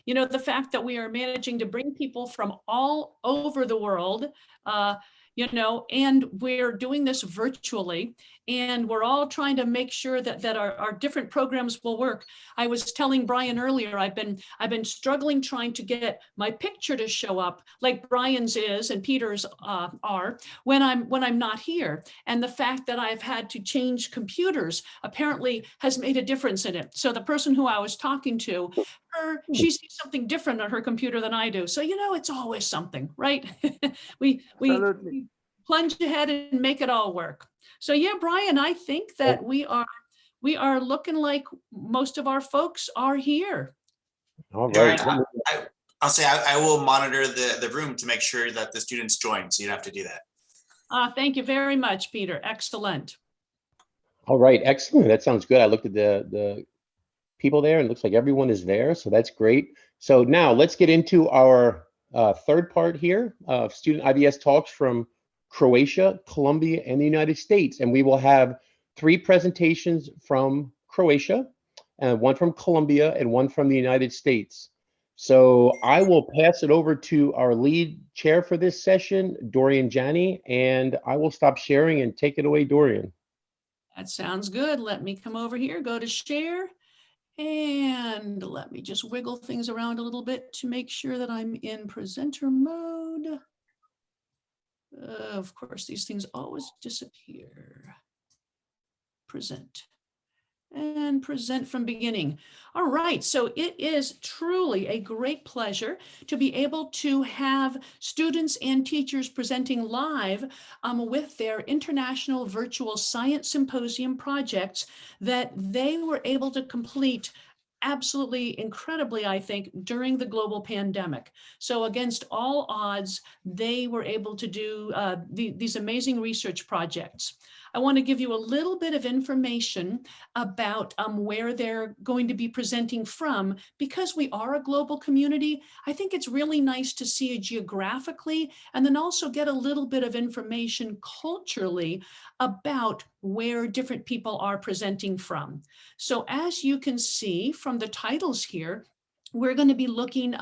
You know, the fact that we are managing to bring people from all over the world, you know, and we're doing this virtually, and we're all trying to make sure that our different programs will work. I was telling Brian earlier, I've been struggling trying to get my picture to show up like Brian's is and Peter's are when I'm not here. And the fact that I've had to change computers apparently has made a difference in it. So the person who I was talking to, she sees something different on her computer than I do. So, you know, it's always something, right? we Absolutely. plunge ahead and make it all work. So yeah, Brian, I think that we are looking like most of our folks are here. All Darren, right. I'll say I will monitor the room to make sure that the students join, so you don't have to do that. Thank you very much, Peter. Excellent. All right, excellent. That sounds good. I looked at the people there and it looks like everyone is there, so that's great. So now let's get into our third part here of student IBS talks from Croatia, Colombia, and the United States. And we will have 3 presentations from Croatia, and 1 from Colombia, and 1 from the United States. So I will pass it over to our lead chair for this session, Dorian Janney, and I will stop sharing and take it away, Dorian. That sounds good. Let me come over here, go to share, and let me just wiggle things around a little bit to make sure that I'm in presenter mode. Of course, these things always disappear. Present. And present from beginning. All right, so it is truly a great pleasure to be able to have students and teachers presenting live with their International Virtual Science Symposium projects that they were able to complete absolutely incredibly, I think, during the global pandemic. So against all odds, they were able to do these amazing research projects. I want to give you a little bit of information about where they're going to be presenting from. Because we are a global community, I think it's really nice to see it geographically and then also get a little bit of information culturally about where different people are presenting from. So as you can see from the titles here, we're going to be looking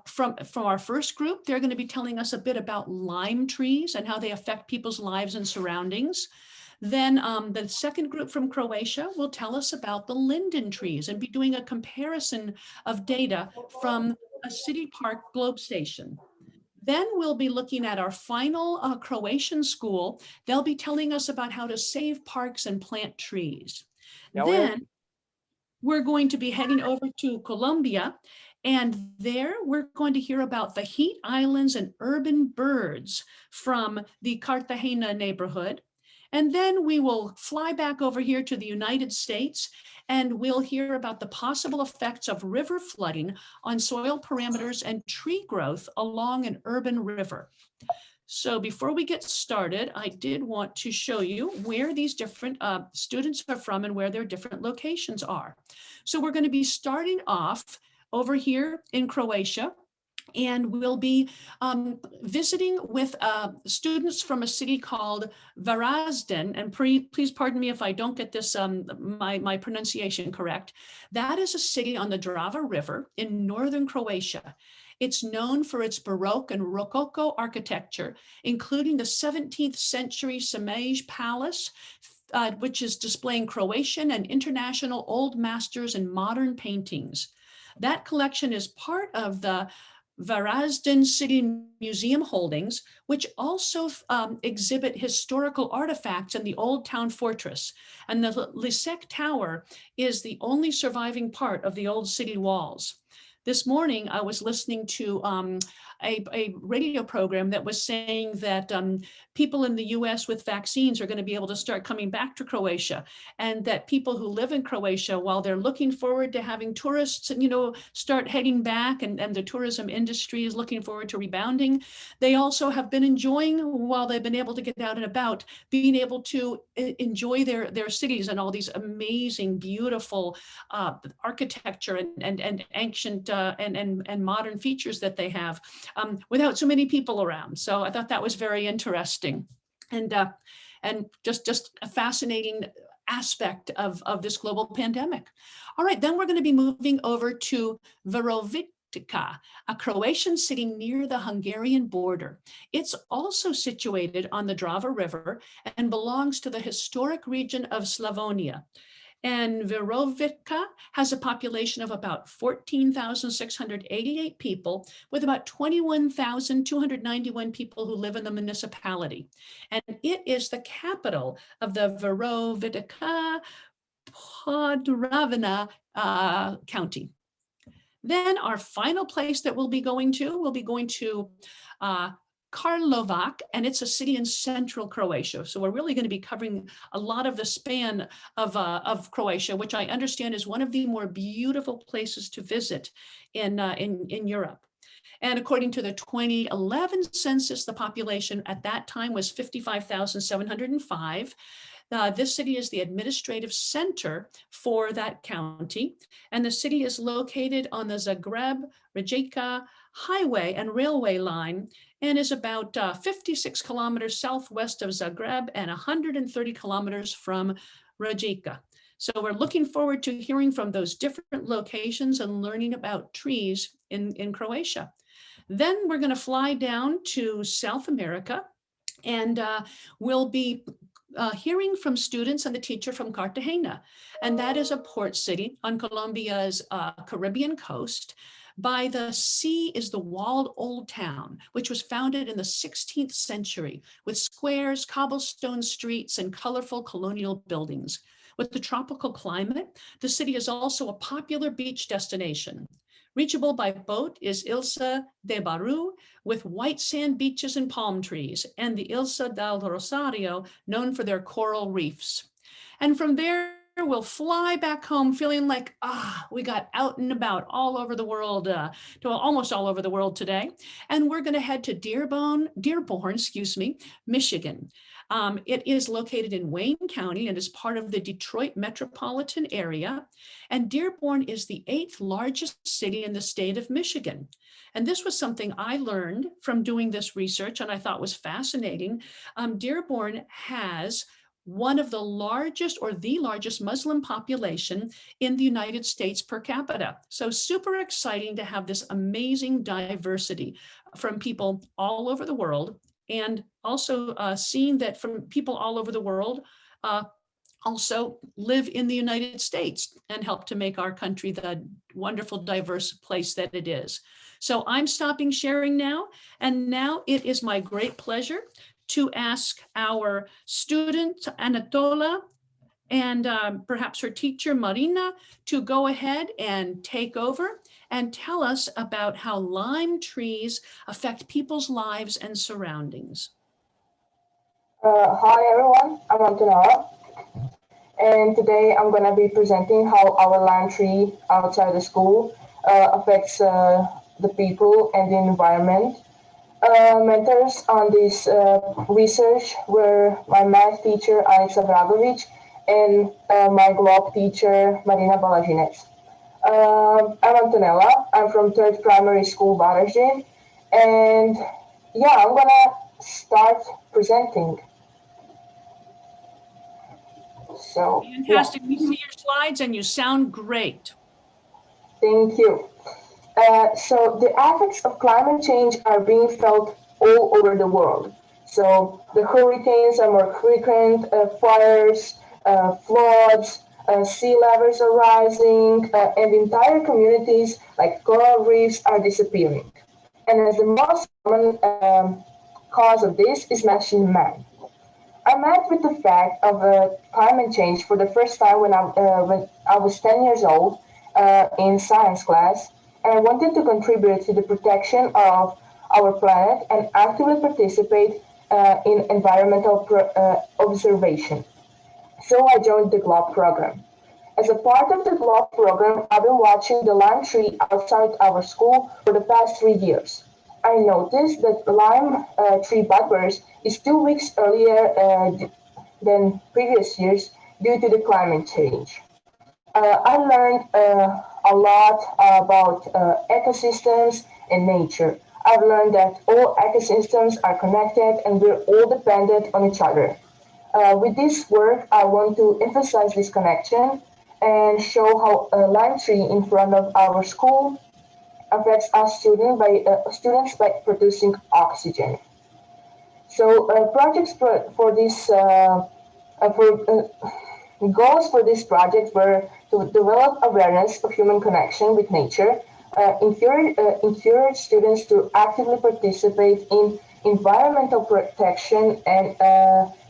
from our first group. They're going to be telling us a bit about lime trees and how they affect people's lives and surroundings. Then the second group from Croatia will tell us about the linden trees and be doing a comparison of data from a city park globe station. Then we'll be looking at our final Croatian school. They'll be telling us about how to save parks and plant trees. Yeah, then we're going to be heading over to Colombia, and there we're going to hear about the heat islands and urban birds from the Cartagena neighborhood. And then we will fly back over here to the United States, and we'll hear about the possible effects of river flooding on soil parameters and tree growth along an urban river. So before we get started, I did want to show you where these different students are from and where their different locations are. So we're going to be starting off over here in Croatia, and we'll be visiting with students from a city called Varazdin. And please pardon me if I don't get this my pronunciation correct. That is a city on the Drava River in northern Croatia. It's known for its Baroque and Rococo architecture, including the 17th century Samaj Palace, which is displaying Croatian and international old masters and modern paintings. That collection is part of the Varazdin City Museum holdings, which also exhibit historical artifacts in the old town fortress. And the Lisek Tower is the only surviving part of the old city walls. This morning, I was listening to a radio program that was saying that people in the US with vaccines are going to be able to start coming back to Croatia, and that people who live in Croatia, while they're looking forward to having tourists, start heading back, and the tourism industry is looking forward to rebounding, they also have been enjoying, while they've been able to get out and about, being able to enjoy their cities and all these amazing, beautiful architecture and ancient and modern features that they have without so many people around. So I thought that was very interesting and just a fascinating aspect of this global pandemic. All right, then we're going to be moving over to Virovitica, a Croatian city near the Hungarian border. It's also situated on the Drava River and belongs to the historic region of Slavonia. And Virovitica has a population of about 14,688 people, with about 21,291 people who live in the municipality. And it is the capital of the Virovitica Podravina County. Then our final place that we'll be going to Karlovac, and it's a city in central Croatia. So we're really going to be covering a lot of the span of Croatia, which I understand is one of the more beautiful places to visit in Europe. And according to the 2011 census, the population at that time was 55,705. This city is the administrative center for that county, and the city is located on the Zagreb-Rijeka highway and railway line, and is about 56 kilometers southwest of Zagreb and 130 kilometers from Rijeka. So we're looking forward to hearing from those different locations and learning about trees in Croatia. Then we're going to fly down to South America, and we'll be hearing from students and the teacher from Cartagena, and that is a port city on Colombia's Caribbean coast. By the sea is the walled old town, which was founded in the 16th century with squares, cobblestone streets, and colorful colonial buildings. With the tropical climate, the city is also a popular beach destination. Reachable by boat is Ilsa de Baru, with white sand beaches and palm trees, and the Ilsa del Rosario, known for their coral reefs. And from there, we'll fly back home feeling like, we got out and about all over the world, to almost all over the world today. And we're going to head to Dearborn, Michigan. It is located in Wayne County and is part of the Detroit metropolitan area. And Dearborn is the 8th largest city in the state of Michigan. And this was something I learned from doing this research and I thought was fascinating. Dearborn has one of the largest or the largest Muslim population in the United States per capita. So super exciting to have this amazing diversity from people all over the world, and also seeing that from people all over the world also live in the United States and help to make our country the wonderful, diverse place that it is. So I'm stopping sharing now, and now it is my great pleasure to ask our student, Anatola, and perhaps her teacher, Marina, to go ahead and take over and tell us about how lime trees affect people's lives and surroundings. Hi everyone, I'm Antonella, and today I'm going to be presenting how our lime tree outside the school affects the people and the environment. Mentors on this research were my math teacher, Alexa Dragovic, and my globe teacher, Marina Balagines. I'm Antonella. I'm from 3rd Primary School, Varaždin, and yeah, I'm going to start presenting. So, fantastic. Yeah. We see your slides and you sound great. Thank you. So the effects of climate change are being felt all over the world. So the hurricanes are more frequent, fires, floods, sea levels are rising, and entire communities like coral reefs are disappearing. And as the most common cause of this is mentioned man. I met with the fact of climate change for the first time when I was 10 years old in science class. And I wanted to contribute to the protection of our planet and actively participate in environmental observation. So I joined the GLOB program. As a part of the GLOB program, I've been watching the lime tree outside our school for the past 3 years. I noticed that the lime tree bud burst is 2 weeks earlier than previous years due to the climate change. I learned a lot about ecosystems and nature. I've learned that all ecosystems are connected and we're all dependent on each other. With this work, I want to emphasize this connection and show how a lime tree in front of our school affects us students by producing oxygen. So projects for this goals for this project were to develop awareness of human connection with nature, encourage students to actively participate in environmental protection and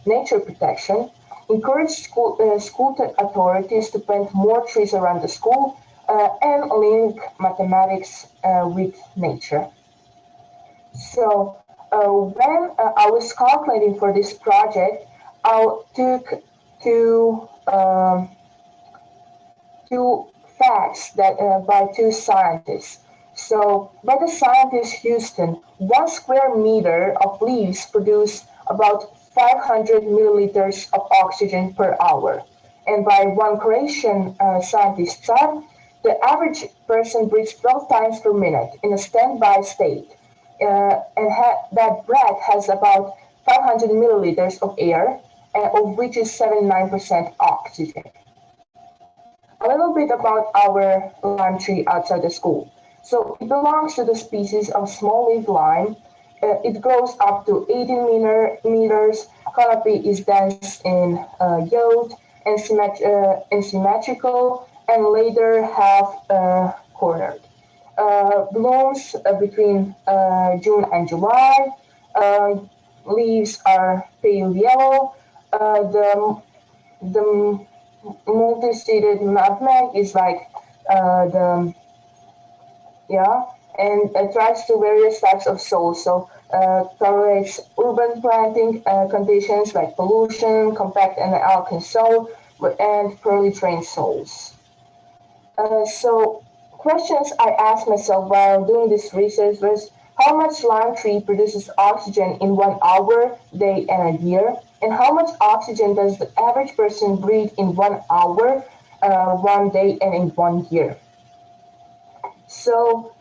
nature protection, encourage school authorities to plant more trees around the school, and link mathematics with nature. So when I was calculating for this project, I took two two facts that by two scientists. So by the scientist Houston, 1 square meter of leaves produce about 500 milliliters of oxygen per hour. And by one Croatian scientist said, the average person breathes 12 times per minute in a standby state. That breath has about 500 milliliters of air, of which is 79% oxygen. A little bit about our lime tree outside the school. So it belongs to the species of small-leaf lime. It grows up to 18 meters. Canopy is dense in yield and symmetrical, and later half cornered. Blooms between June and July. Leaves are pale yellow. The multi-seeded nutmeg is like the yeah, and attracts to various types of soil. So tolerates urban planting conditions like pollution, compact and alkaline soil, and poorly trained soils. So questions I asked myself while doing this research was how much lime tree produces oxygen in 1 hour, day, and a year, and how much oxygen does the average person breathe in 1 hour, 1 day, and in 1 year. So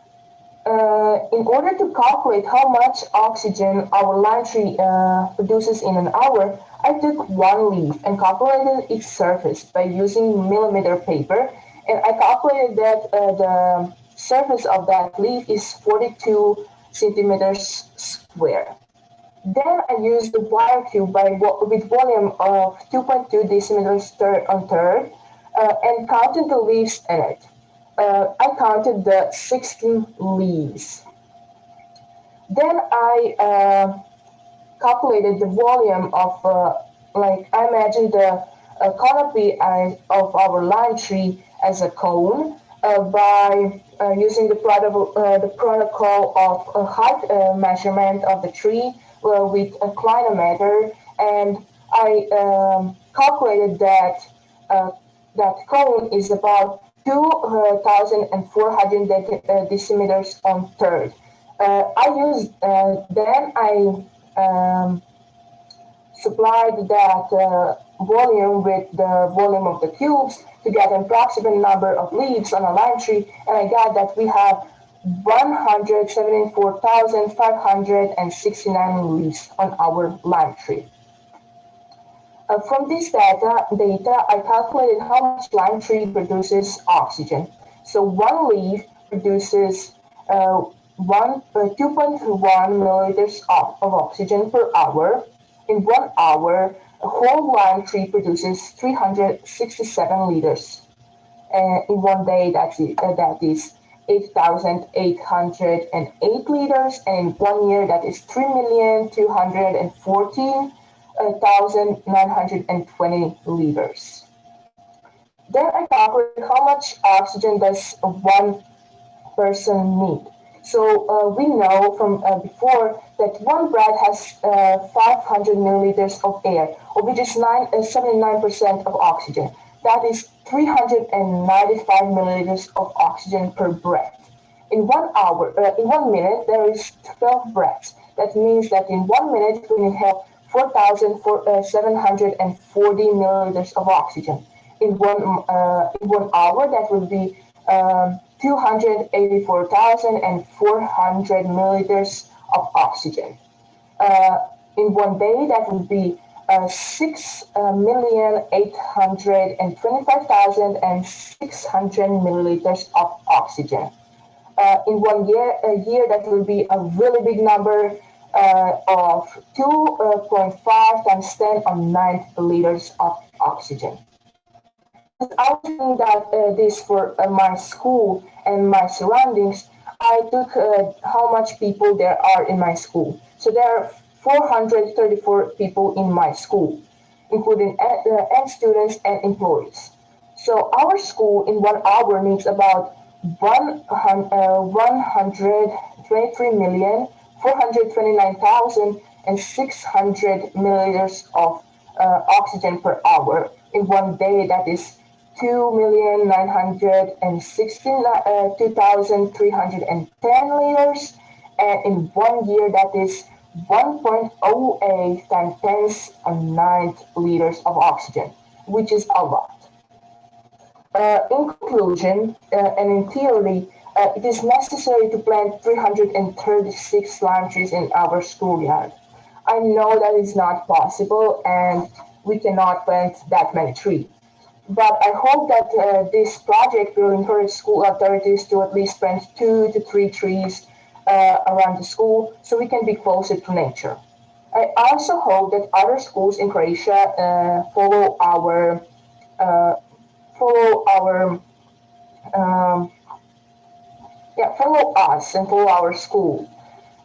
in order to calculate how much oxygen our lime tree produces in an hour, I took one leaf and calculated its surface by using millimeter paper, and I calculated that the surface of that leaf is 42 centimeters square. Then I used the wire cube with volume of 2.2 decimeters on third and counted the leaves in it. I counted the 16 leaves. Then I calculated the volume of, I imagined the canopy of our lime tree as a cone by using the protocol of height measurement of the tree with a clinometer, and I calculated that that cone is about 2,400 decimeters on third. Then I supplied that volume with the volume of the cubes to get an approximate number of leaves on a lime tree, and I got that we have 174,569 leaves on our lime tree. From this data, I calculated how much lime tree produces oxygen. So one leaf produces 2.1 milliliters of oxygen per hour. In 1 hour, a whole lime tree produces 367 liters. In 1 day, that is 8,808 liters, and in 1 year, that is 3,214,920 liters. Then I calculated how much oxygen does one person need. So we know from before that one breath has 500 milliliters of air, of which is 79% of oxygen. That is 395 milliliters of oxygen per breath. In 1 minute, there is 12 breaths. That means that in 1 minute, we inhale 4,740 milliliters of oxygen. In 1 hour, that would be 284,400 milliliters of oxygen. In 1 day, that would be 6,825,600 milliliters of oxygen. In one year, a year that will be a really big number of 2.5 times 10 on 9 liters of oxygen. As I was doing this for my school and my surroundings, I took how much people there are in my school. So there are 434 people in my school, including students and employees. So our school in 1 hour needs about 123,429,600 milliliters of oxygen per hour. In one day, that is 2,962,310 liters, and in one year that is 1.08 times 10 9 liters of oxygen, which is a lot. In conclusion, and in theory, it is necessary to plant 336 lime trees in our schoolyard. I know that is not possible and we cannot plant that many trees. But I hope that this project will encourage school authorities to at least plant 2 to 3 trees around the school so we can be closer to nature. I also hope that other schools in Croatia follow our uh, follow our follow us and follow our school.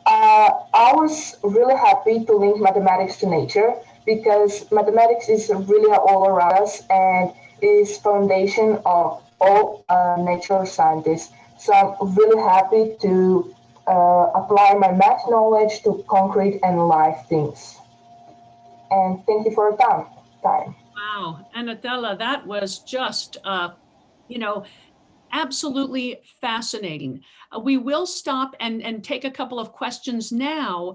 I was really happy to link mathematics to nature because mathematics is really all around us and is foundation of all nature scientists. So I'm really happy to apply my math knowledge to concrete and live things. And thank you for your time. Wow, Anatella, that was just, you know, absolutely fascinating. We will stop and take a couple of questions now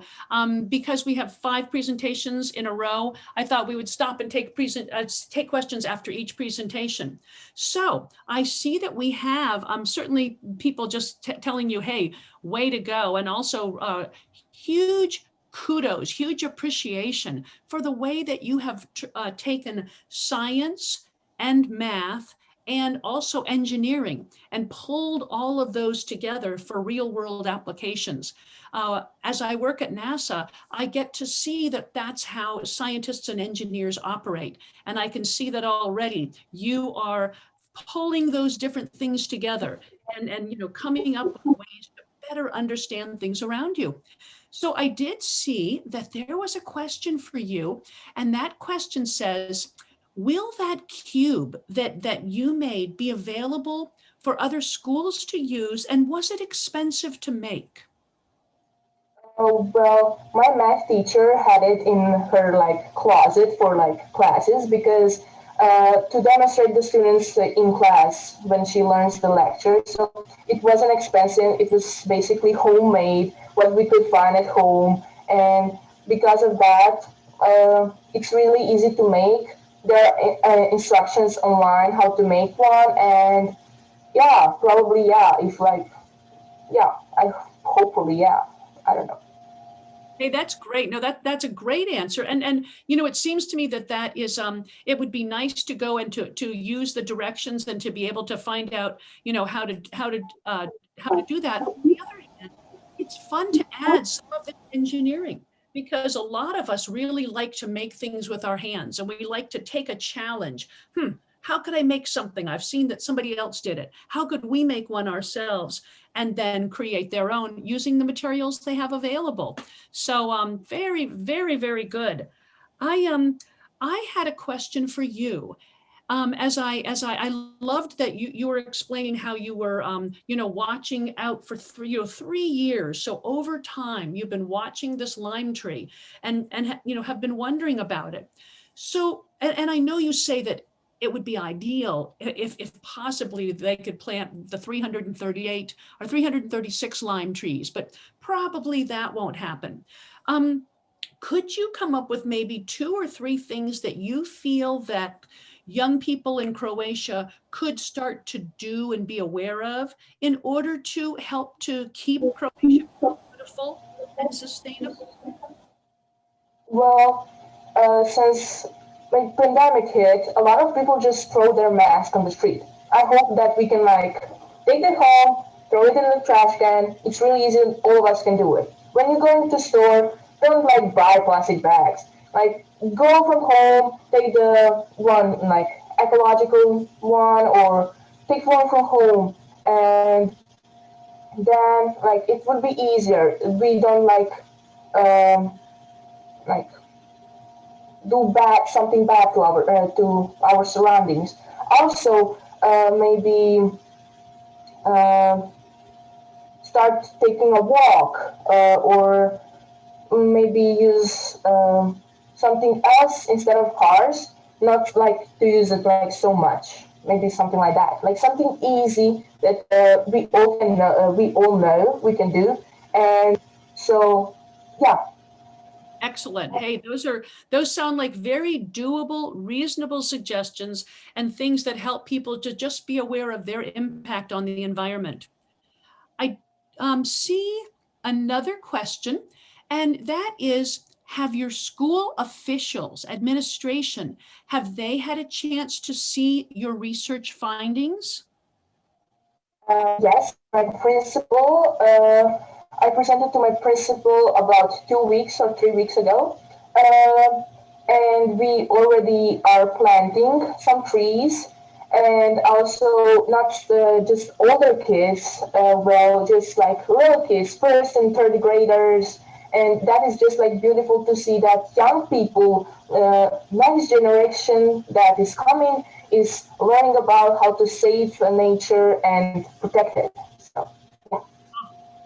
because we have 5 presentations in a row. I thought we would stop and take questions after each presentation. So I see that we have certainly people just telling you, hey, way to go. And also huge kudos, huge appreciation for the way that you have taken science and math and also engineering and pulled all of those together for real world applications. As I work at NASA, I get to see that that's how scientists and engineers operate. And I can see that already you are pulling those different things together and coming up with ways to better understand things around you. So I did see that there was a question for you, and that question says, will that cube that you made be available for other schools to use, and was it expensive to make? Oh, well, my math teacher had it in her closet for classes because to demonstrate the students in class when she learns the lecture. So it wasn't expensive. It was basically homemade, what we could find at home, and because of that, it's really easy to make. There are instructions online how to make one, and yeah, probably yeah. If I hopefully yeah. I don't know. Hey, that's great. No, that's a great answer. And it seems to me that is it would be nice to go and to use the directions and to be able to find out, how to do that. On the other hand, it's fun to add some of the engineering because a lot of us really like to make things with our hands and we like to take a challenge. How could I make something? I've seen that somebody else did it. How could we make one ourselves and then create their own using the materials they have available? So very, very, very good. I had a question for you. As I loved that you were explaining how you were watching out for 3 years. So over time you've been watching this lime tree and have been wondering about it. So and I know you say that it would be ideal if possibly they could plant the 338 or 336 lime trees, but probably that won't happen. Could you come up with maybe 2 or 3 things that you feel that young people in Croatia could start to do and be aware of in order to help to keep Croatia beautiful and sustainable? Well, since like pandemic hit, a lot of people just throw their mask on the street. I hope that we can like take it home, throw it in the trash can. It's really easy. All of us can do it. When you go into store, don't like buy plastic bags. Like go from home, take the one like ecological one, or take one from home, and then like it would be easier. We don't like do bad something bad to our surroundings. Also, maybe uh, start taking a walk, or maybe use something else instead of cars. Not like to use it like so much. Maybe something like that, like something easy that we all know we can do. And so, yeah. Excellent. Hey, those sound like very doable, reasonable suggestions and things that help people to just be aware of their impact on the environment. I see another question, and that is, have your school officials, administration, have they had a chance to see your research findings? Yes, my principal. I presented to my principal about 2 weeks or 3 weeks ago, and we already are planting some trees, and also not just older kids, well, just like little kids, first and third graders, and that is just like beautiful to see that young people, next generation that is coming, is learning about how to save nature and protect it. So, yeah.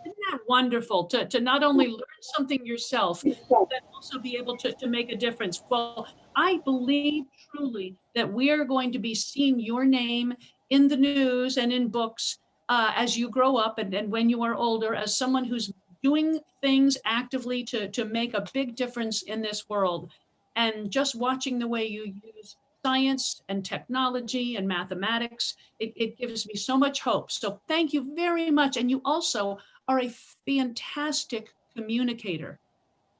Isn't that wonderful to not only learn something yourself, but also be able to make a difference? Well, I believe truly that we are going to be seeing your name in the news and in books as you grow up and when you are older, as someone who's doing things actively to make a big difference in this world. And just watching the way you use science and technology and mathematics, it gives me so much hope. So thank you very much. And you also are a fantastic communicator.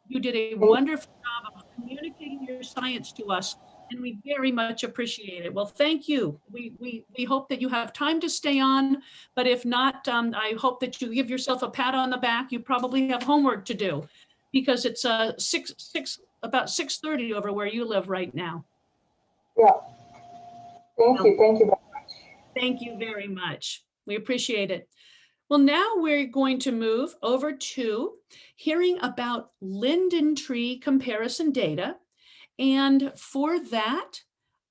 You did a wonderful job of communicating your science to us, and we very much appreciate it. Well, thank you. We hope that you have time to stay on, but if not, I hope that you give yourself a pat on the back. You probably have homework to do because it's about 6:30 over where you live right now. Yeah. Thank Well, you. Thank you. thank you very much. We appreciate it. Well, now we're going to move over to hearing about linden tree comparison data. And for that,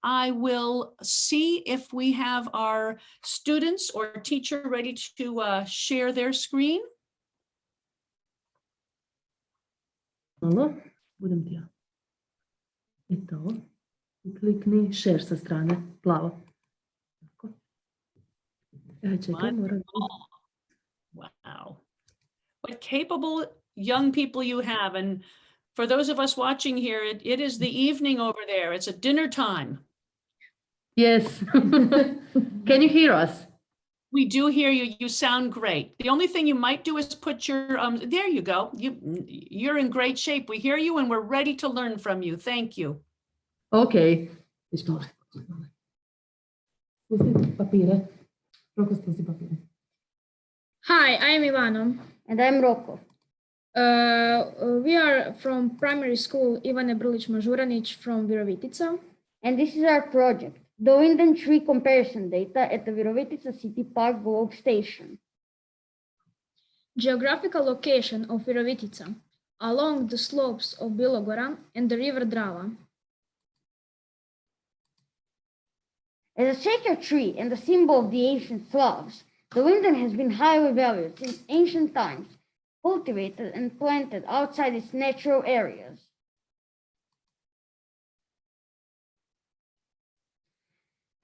I will see if we have our students or teacher ready to share their screen. Malo, budem ti ja. I to. I klikni share sa strane, plavo. Tako. Čekaj, moram. Wow. What capable young people you have. And for those of us watching here, it is the evening over there. It's a dinner time. Yes. Can you hear us? We do hear you. You sound great. The only thing you might do is put your, there you go. You're in great shape. We hear you and we're ready to learn from you. Thank you. Okay. Spusti papire. Roko, spusti papire. Hi, I'm Ivano. And I'm Rocco. We are from primary school Ivane Brlić-Mažuranić from Virovitica. And this is our project, the wind and tree comparison data at the Virovitica City Park Globe Station. Geographical location of Virovitica along the slopes of Bilogora and the river Drava. As a sacred tree and a symbol of the ancient Slavs, the linden has been highly valued since ancient times, cultivated and planted outside its natural areas.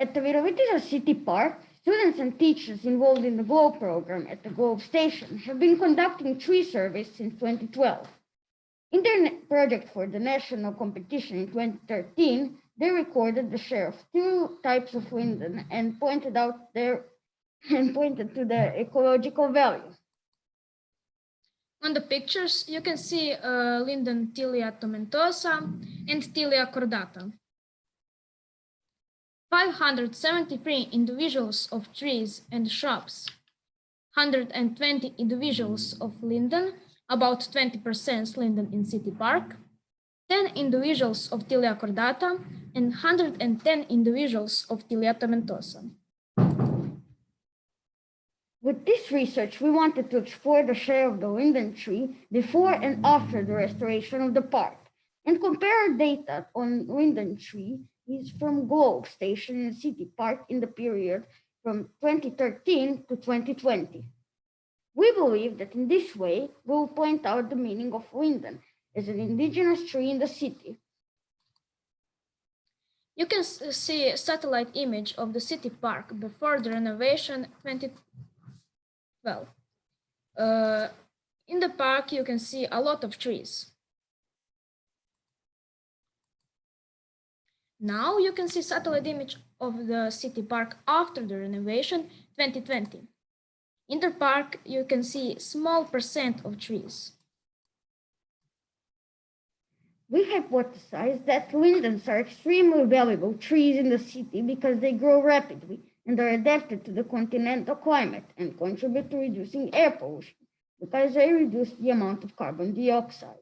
At the Virovitica City Park, students and teachers involved in the Globe program at the Globe Station have been conducting tree surveys since 2012. In their project for the national competition in 2013, they recorded the share of 2 types of linden and pointed to their ecological value. On the pictures, you can see linden Tilia tomentosa and Tilia cordata. 573 individuals of trees and shrubs, 120 individuals of linden, about 20% linden in City Park, 10 individuals of Tilia cordata, and 110 individuals of Tilia tomentosa. With this research, we wanted to explore the share of the linden tree before and after the restoration of the park and compare our data on linden tree is from Globe Station in City Park in the period from 2013 to 2020. We believe that in this way, we will point out the meaning of linden as an indigenous tree in the city. You can see a satellite image of the city park before the renovation 2012. In the park, you can see a lot of trees. Now you can see satellite image of the city park after the renovation 2020. In the park, you can see small percent of trees. We hypothesize that lindens are extremely valuable trees in the city because they grow rapidly and are adapted to the continental climate and contribute to reducing air pollution because they reduce the amount of carbon dioxide.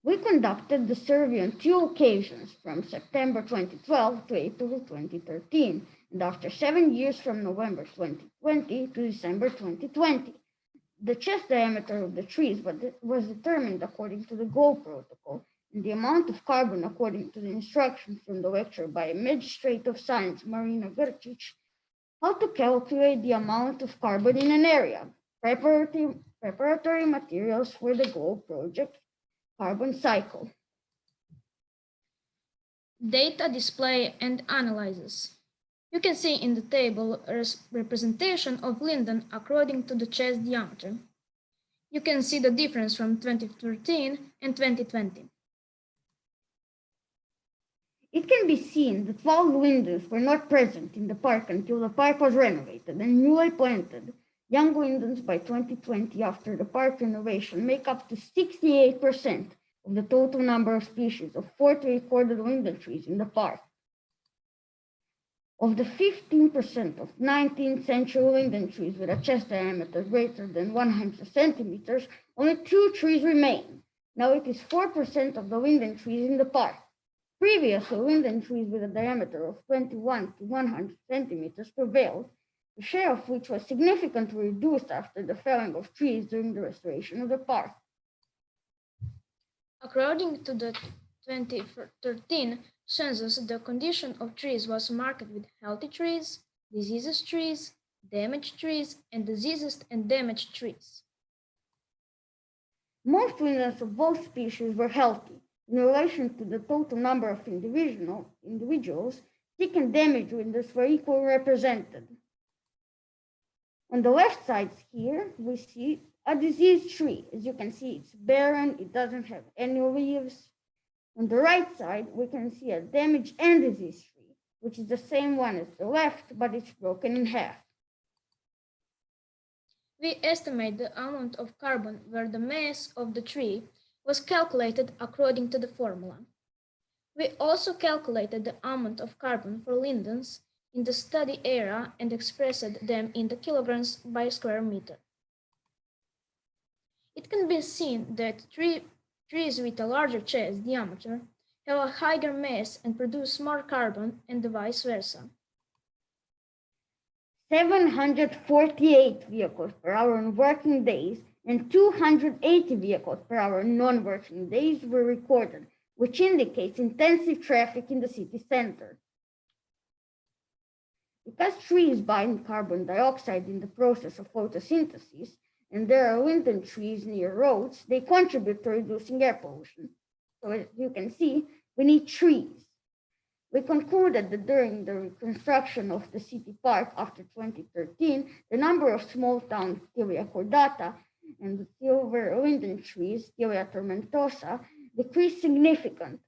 We conducted the survey on 2 occasions from September 2012 to April 2013, and after 7 years from November 2020 to December 2020. The chest diameter of the trees was determined according to the GOAL protocol, and the amount of carbon according to the instructions from the lecture by Magistrate of Science Marina Grcic, how to calculate the amount of carbon in an area, preparatory materials for the GOAL project, carbon cycle. Data display and analysis. You can see in the table a representation of linden according to the chest diameter. You can see the difference from 2013 and 2020. It can be seen that while lindens were not present in the park until the park was renovated and newly planted, young lindens by 2020 after the park renovation make up to 68% of the total number of species of 40 recorded linden trees in the park. Of the 15% of 19th century linden trees with a chest diameter greater than 100 centimeters, only 2 trees remain. Now it is 4% of the linden trees in the park. Previously, linden trees with a diameter of 21 to 100 centimeters prevailed, the share of which was significantly reduced after the felling of trees during the restoration of the park. According to the 2013 census, the condition of trees was marked with healthy trees, diseased trees, damaged trees, and diseased and damaged trees. Most lindens of both species were healthy. In relation to the total number of individuals, sick and damaged lindens were equally represented. On the left side here, we see a diseased tree. As you can see, it's barren, it doesn't have any leaves. On the right side, we can see a damaged and diseased tree, which is the same one as the left, but it's broken in half. We estimate the amount of carbon where the mass of the tree was calculated according to the formula. We also calculated the amount of carbon for lindens in the study area and expressed them in the kilograms by square meter. It can be seen that trees with a larger chest diameter have a higher mass and produce more carbon, and vice versa. 748 vehicles per hour on working days and 280 vehicles per hour on non-working days were recorded, which indicates intensive traffic in the city center. Because trees bind carbon dioxide in the process of photosynthesis, and there are linden trees near roads, they contribute to reducing air pollution. So as you can see, we need trees. We concluded that during the reconstruction of the city park after 2013, the number of small town Tilia cordata and the silver linden trees, Tilia tomentosa, decreased significantly.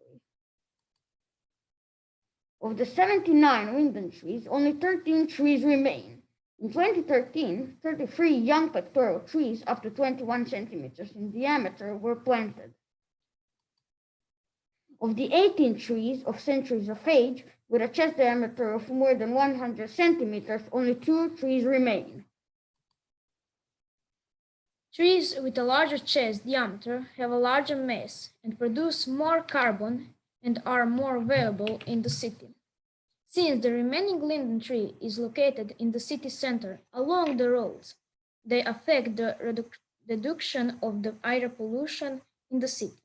Of the 79 linden trees, only 13 trees remain. In 2013, 33 young pectoral trees up to 21 centimeters in diameter were planted. Of the 18 trees of centuries of age with a chest diameter of more than 100 centimeters, only 2 trees remain. Trees with a larger chest diameter have a larger mass and produce more carbon and are more valuable in the city. Since the remaining linden tree is located in the city center along the roads, they affect the reduction of the air pollution in the city.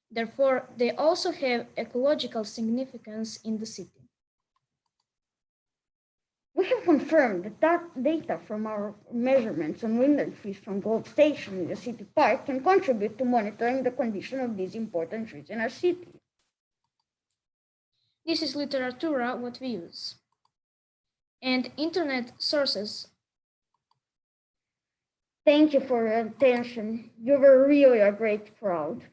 Therefore, they also have ecological significance in the city. We have confirmed that data from our measurements on linden trees from Globe Station in the city park can contribute to monitoring the condition of these important trees in our city. This is literatura what we use. And internet sources. Thank you for your attention. You were really a great crowd.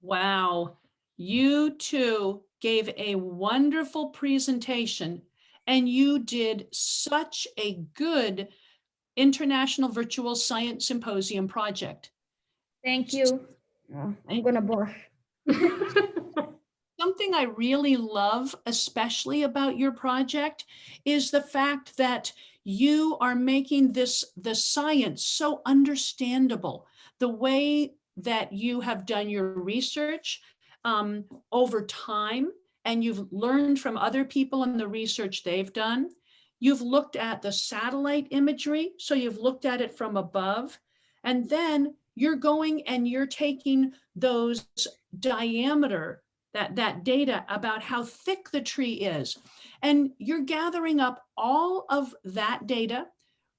Wow, you two gave a wonderful presentation and you did such a good International Virtual Science Symposium project. Thank you. I'm gonna blush. Something I really love, especially about your project, is the fact that you are making the science so understandable. The way that you have done your research over time, and you've learned from other people and the research they've done. You've looked at the satellite imagery, so you've looked at it from above, and then you're going and you're taking those diameter, that data about how thick the tree is. And you're gathering up all of that data,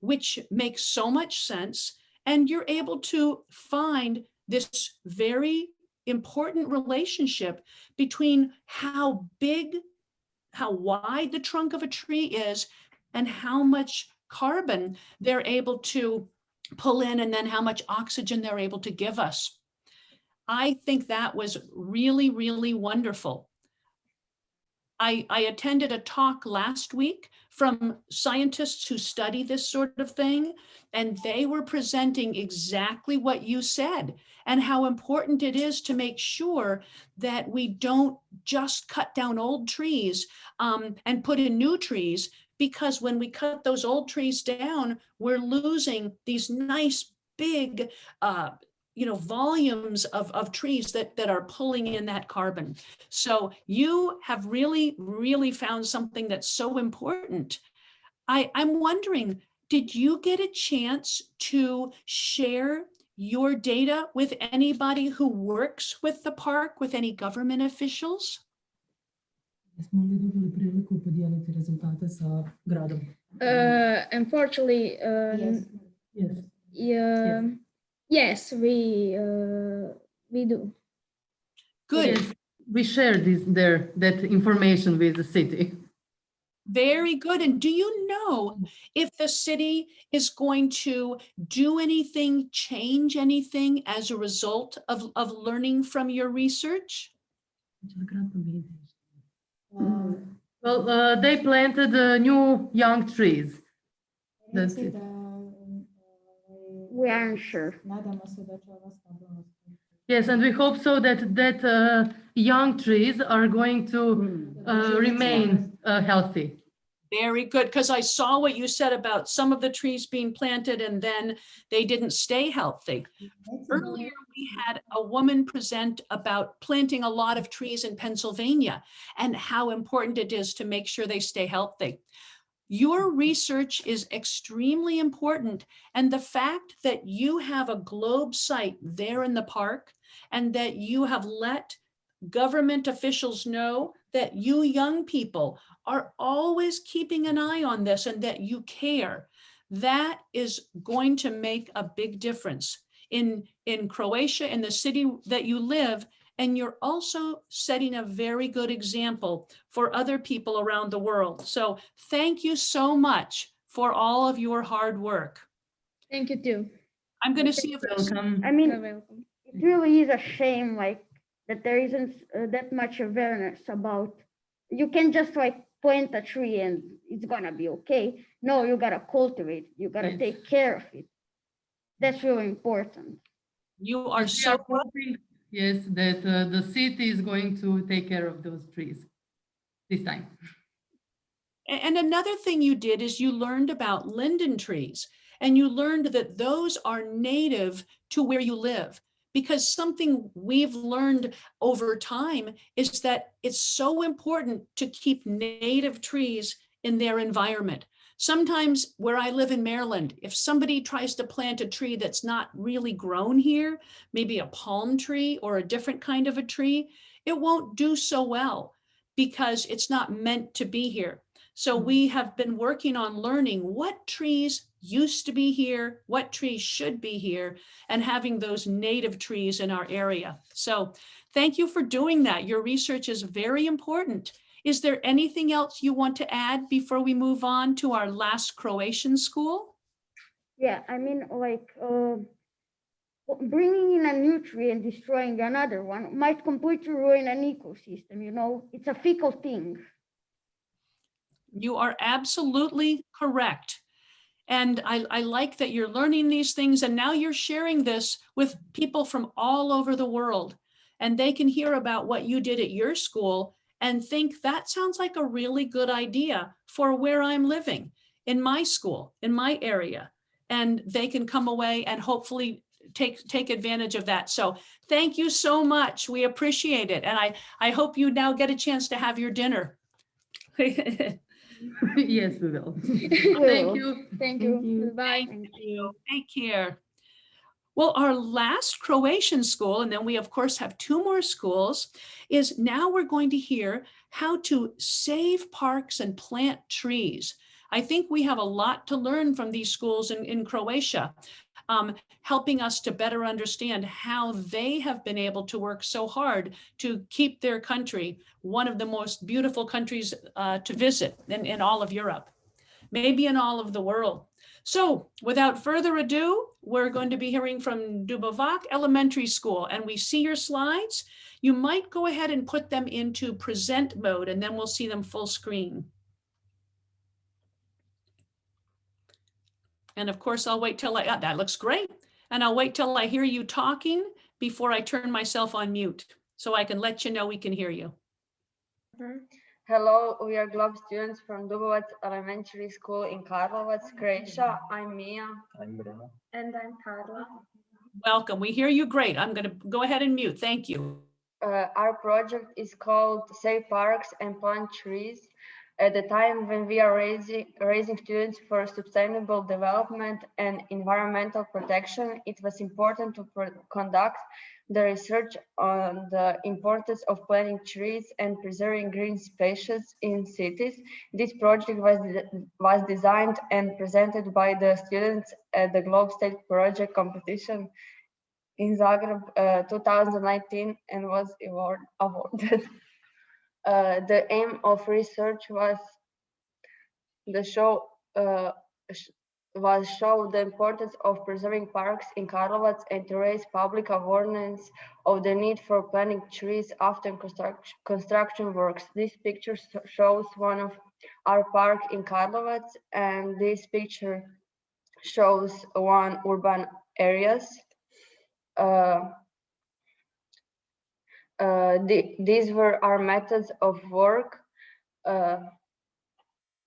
which makes so much sense. And you're able to find this very important relationship between how big, how wide the trunk of a tree is and how much carbon they're able to pull in and then how much oxygen they're able to give us. I think that was really, really wonderful. I attended a talk last week from scientists who study this sort of thing, and they were presenting exactly what you said and how important it is to make sure that we don't just cut down old trees and put in new trees, because when we cut those old trees down, we're losing these nice big volumes of trees that are pulling in that carbon. So you have really, really found something that's so important. I'm wondering, did you get a chance to share your data with anybody who works with the park, with any government officials? Smo li dobili priliku podijeliti rezultate sa gradom? Unfortunately, Yes. yes, we do. Good. Yes, we share that information with the city. Very good. And do you know if the city is going to do anything, change anything as a result of learning from your research? Well, they planted new young trees. That's it. We aren't sure. Yes, and we hope so that young trees are going to remain healthy. Very good, because I saw what you said about some of the trees being planted and then they didn't stay healthy. Earlier, we had a woman present about planting a lot of trees in Pennsylvania and how important it is to make sure they stay healthy. Your research is extremely important, and the fact that you have a globe site there in the park and that you have let government officials know that you young people are always keeping an eye on this and that you care, that is going to make a big difference in Croatia, in the city that you live. And you're also setting a very good example for other people around the world. So thank you so much for all of your hard work. Thank you too. I'm going to see if Welcome. I You're mean, welcome. it really is a shame, like, that there isn't that much awareness about. You can just like plant a tree and it's gonna be okay. No, you gotta cultivate, you gotta Yes. take care of it. That's really important. You are We so are hoping, yes, that the city is going to take care of those trees this time. And another thing you did is you learned about linden trees, and you learned that those are native to where you live. Because something we've learned over time is that it's so important to keep native trees in their environment. Sometimes where I live in Maryland, if somebody tries to plant a tree that's not really grown here, maybe a palm tree or a different kind of a tree, it won't do so well because it's not meant to be here. So we have been working on learning what trees used to be here, what trees should be here, and having those native trees in our area. So thank you for doing that. Your research is very important. Is there anything else you want to add before we move on to our last Croatian school? Yeah, I mean, like bringing in a new tree and destroying another one might completely ruin an ecosystem. You know, it's a fickle thing. You are absolutely correct. And I like that you're learning these things, and now you're sharing this with people from all over the world. And they can hear about what you did at your school and think that sounds like a really good idea for where I'm living, in my school, in my area. And they can come away and hopefully take advantage of that. So thank you so much. We appreciate it. And I hope you now get a chance to have your dinner. Yes, we will. We Thank will. you. Thank you. Bye. Thank you. Take care. Well, our last Croatian school, and then we of course have two more schools, is now we're going to hear how to save parks and plant trees. I think we have a lot to learn from these schools in Croatia, helping us to better understand how they have been able to work so hard to keep their country one of the most beautiful countries to visit in all of Europe, maybe in all of the world. So without further ado, we're going to be hearing from Dubovac Elementary School, and we see your slides. You might go ahead and put them into present mode, and then we'll see them full screen. And of course, I'll wait till that looks great. And I'll wait till I hear you talking before I turn myself on mute, so I can let you know we can hear you. Hello, we are Globe students from Dubovac Elementary School in Karlovac, Croatia. I'm Mia. I'm Bruno. And I'm Carla. Welcome. We hear you great. I'm going to go ahead and mute. Thank you. Our project is called Save Parks and Plant Trees. At the time when we are raising students for sustainable development and environmental protection, it was important to conduct the research on the importance of planting trees and preserving green spaces in cities. This project was designed and presented by the students at the Globe State Project competition in Zagreb 2019 and was awarded. The aim of research was show the importance of preserving parks in Karlovac and to raise public awareness of the need for planting trees after construction works. This picture shows one of our park in Karlovac, and this picture shows one urban areas. These were our methods of work.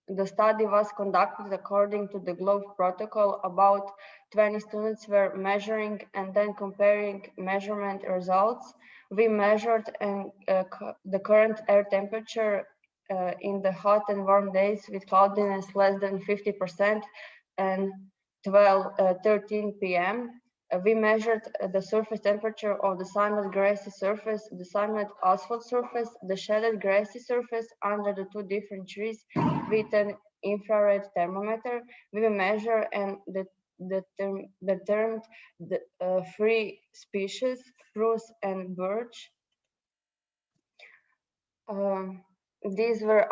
The study was conducted according to the Globe protocol. About 20 students were measuring and then comparing measurement results. We measured the current air temperature in the hot and warm days with cloudiness less than 50% and 13 p.m. We measured the surface temperature of the sunlit grassy surface, the sunlit asphalt surface, the shaded grassy surface under the two different trees with an infrared thermometer. We measure and determined the three species, spruce and birch. These were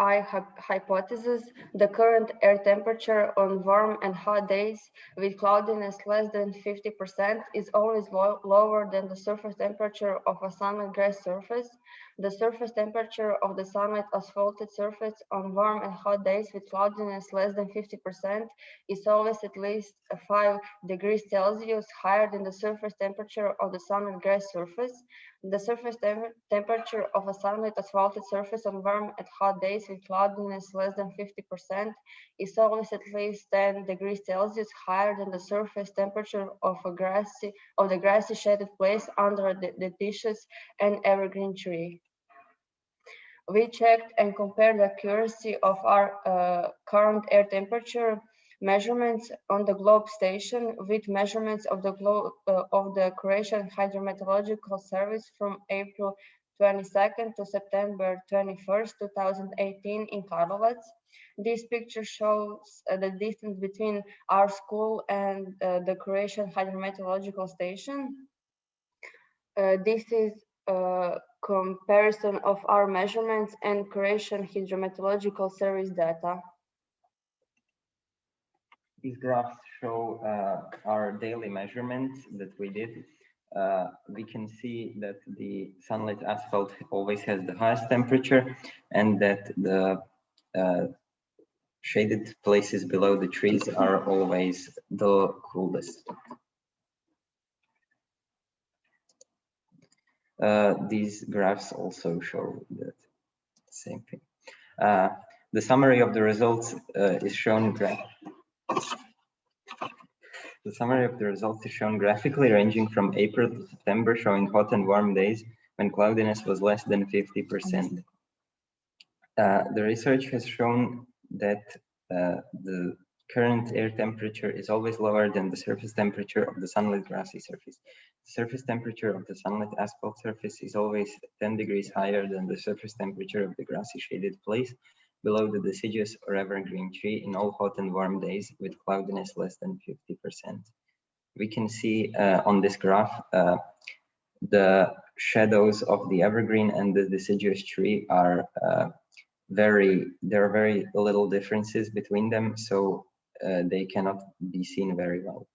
hypotheses. The current air temperature on warm and hot days with cloudiness less than 50% is always lower than the surface temperature of a sunlit grass surface. The surface temperature of the sunlit asphalted surface on warm and hot days with cloudiness less than 50% is always at least 5 degrees Celsius higher than the surface temperature of the sunlit grass surface. The surface temperature of a sunlit asphalted surface on warm and hot days with cloudiness less than 50% is always at least 10 degrees Celsius higher than the surface temperature of the grassy shaded place under the dishes and evergreen tree. We checked and compared the accuracy of our current air temperature measurements on the globe station with measurements of the Croatian Hydrometeorological Service from April 22nd to September 21st, 2018 in Karlovac. This picture shows the distance between our school and the Croatian Hydrometeorological Station. This is a comparison of our measurements and Croatian Hydrometeorological Service data. These graphs show our daily measurements that we did. We can see that the sunlit asphalt always has the highest temperature and that the shaded places below the trees are always the coolest. These graphs also show the same thing. The summary of the results is shown graphically, ranging from April to September, showing hot and warm days when cloudiness was less than 50%. The research has shown that the current air temperature is always lower than the surface temperature of the sunlit grassy surface. The surface temperature of the sunlit asphalt surface is always 10 degrees higher than the surface temperature of the grassy shaded place below the deciduous or evergreen tree in all hot and warm days with cloudiness less than 50%. We can see on this graph the shadows of the evergreen and the deciduous tree are there are very little differences between them, so they cannot be seen very well.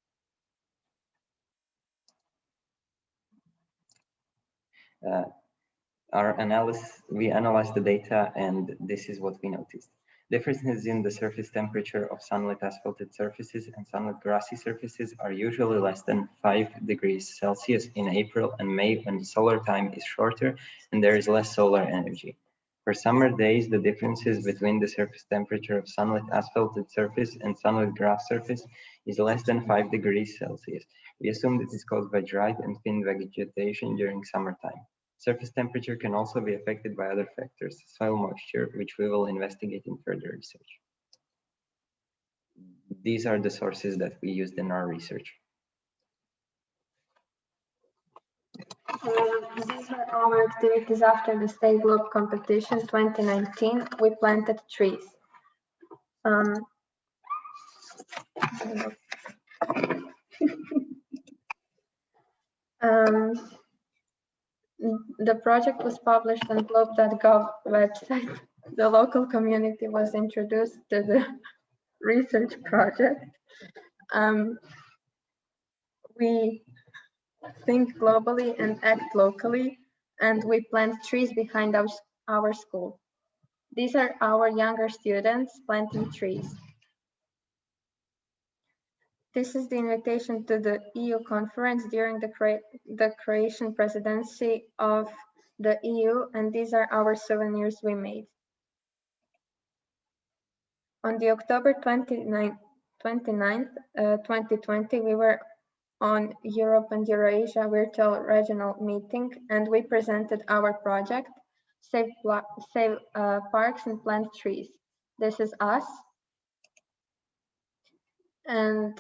We analyzed the data, and this is what we noticed. Differences in the surface temperature of sunlit asphalted surfaces and sunlit grassy surfaces are usually less than 5 degrees Celsius in April and May when solar time is shorter and there is less solar energy. For summer days, the differences between the surface temperature of sunlit asphalted surface and sunlit grass surface is less than 5 degrees Celsius. We assume that it's caused by dried and thin vegetation during summertime. Surface temperature can also be affected by other factors, soil moisture, which we will investigate in further research. These are the sources that we used in our research. These are our activities after the State Globe Competition 2019. We planted trees. The project was published on globe.gov website. The local community was introduced to the research project. We think globally and act locally, and we plant trees behind our school. These are our younger students planting trees. This is the invitation to the EU conference during the Croatian presidency of the EU, and these are our souvenirs we made. On the October 29th, 2020, we were on Europe and Eurasia virtual regional meeting, and we presented our project, Save Parks and Plant Trees. This is us. And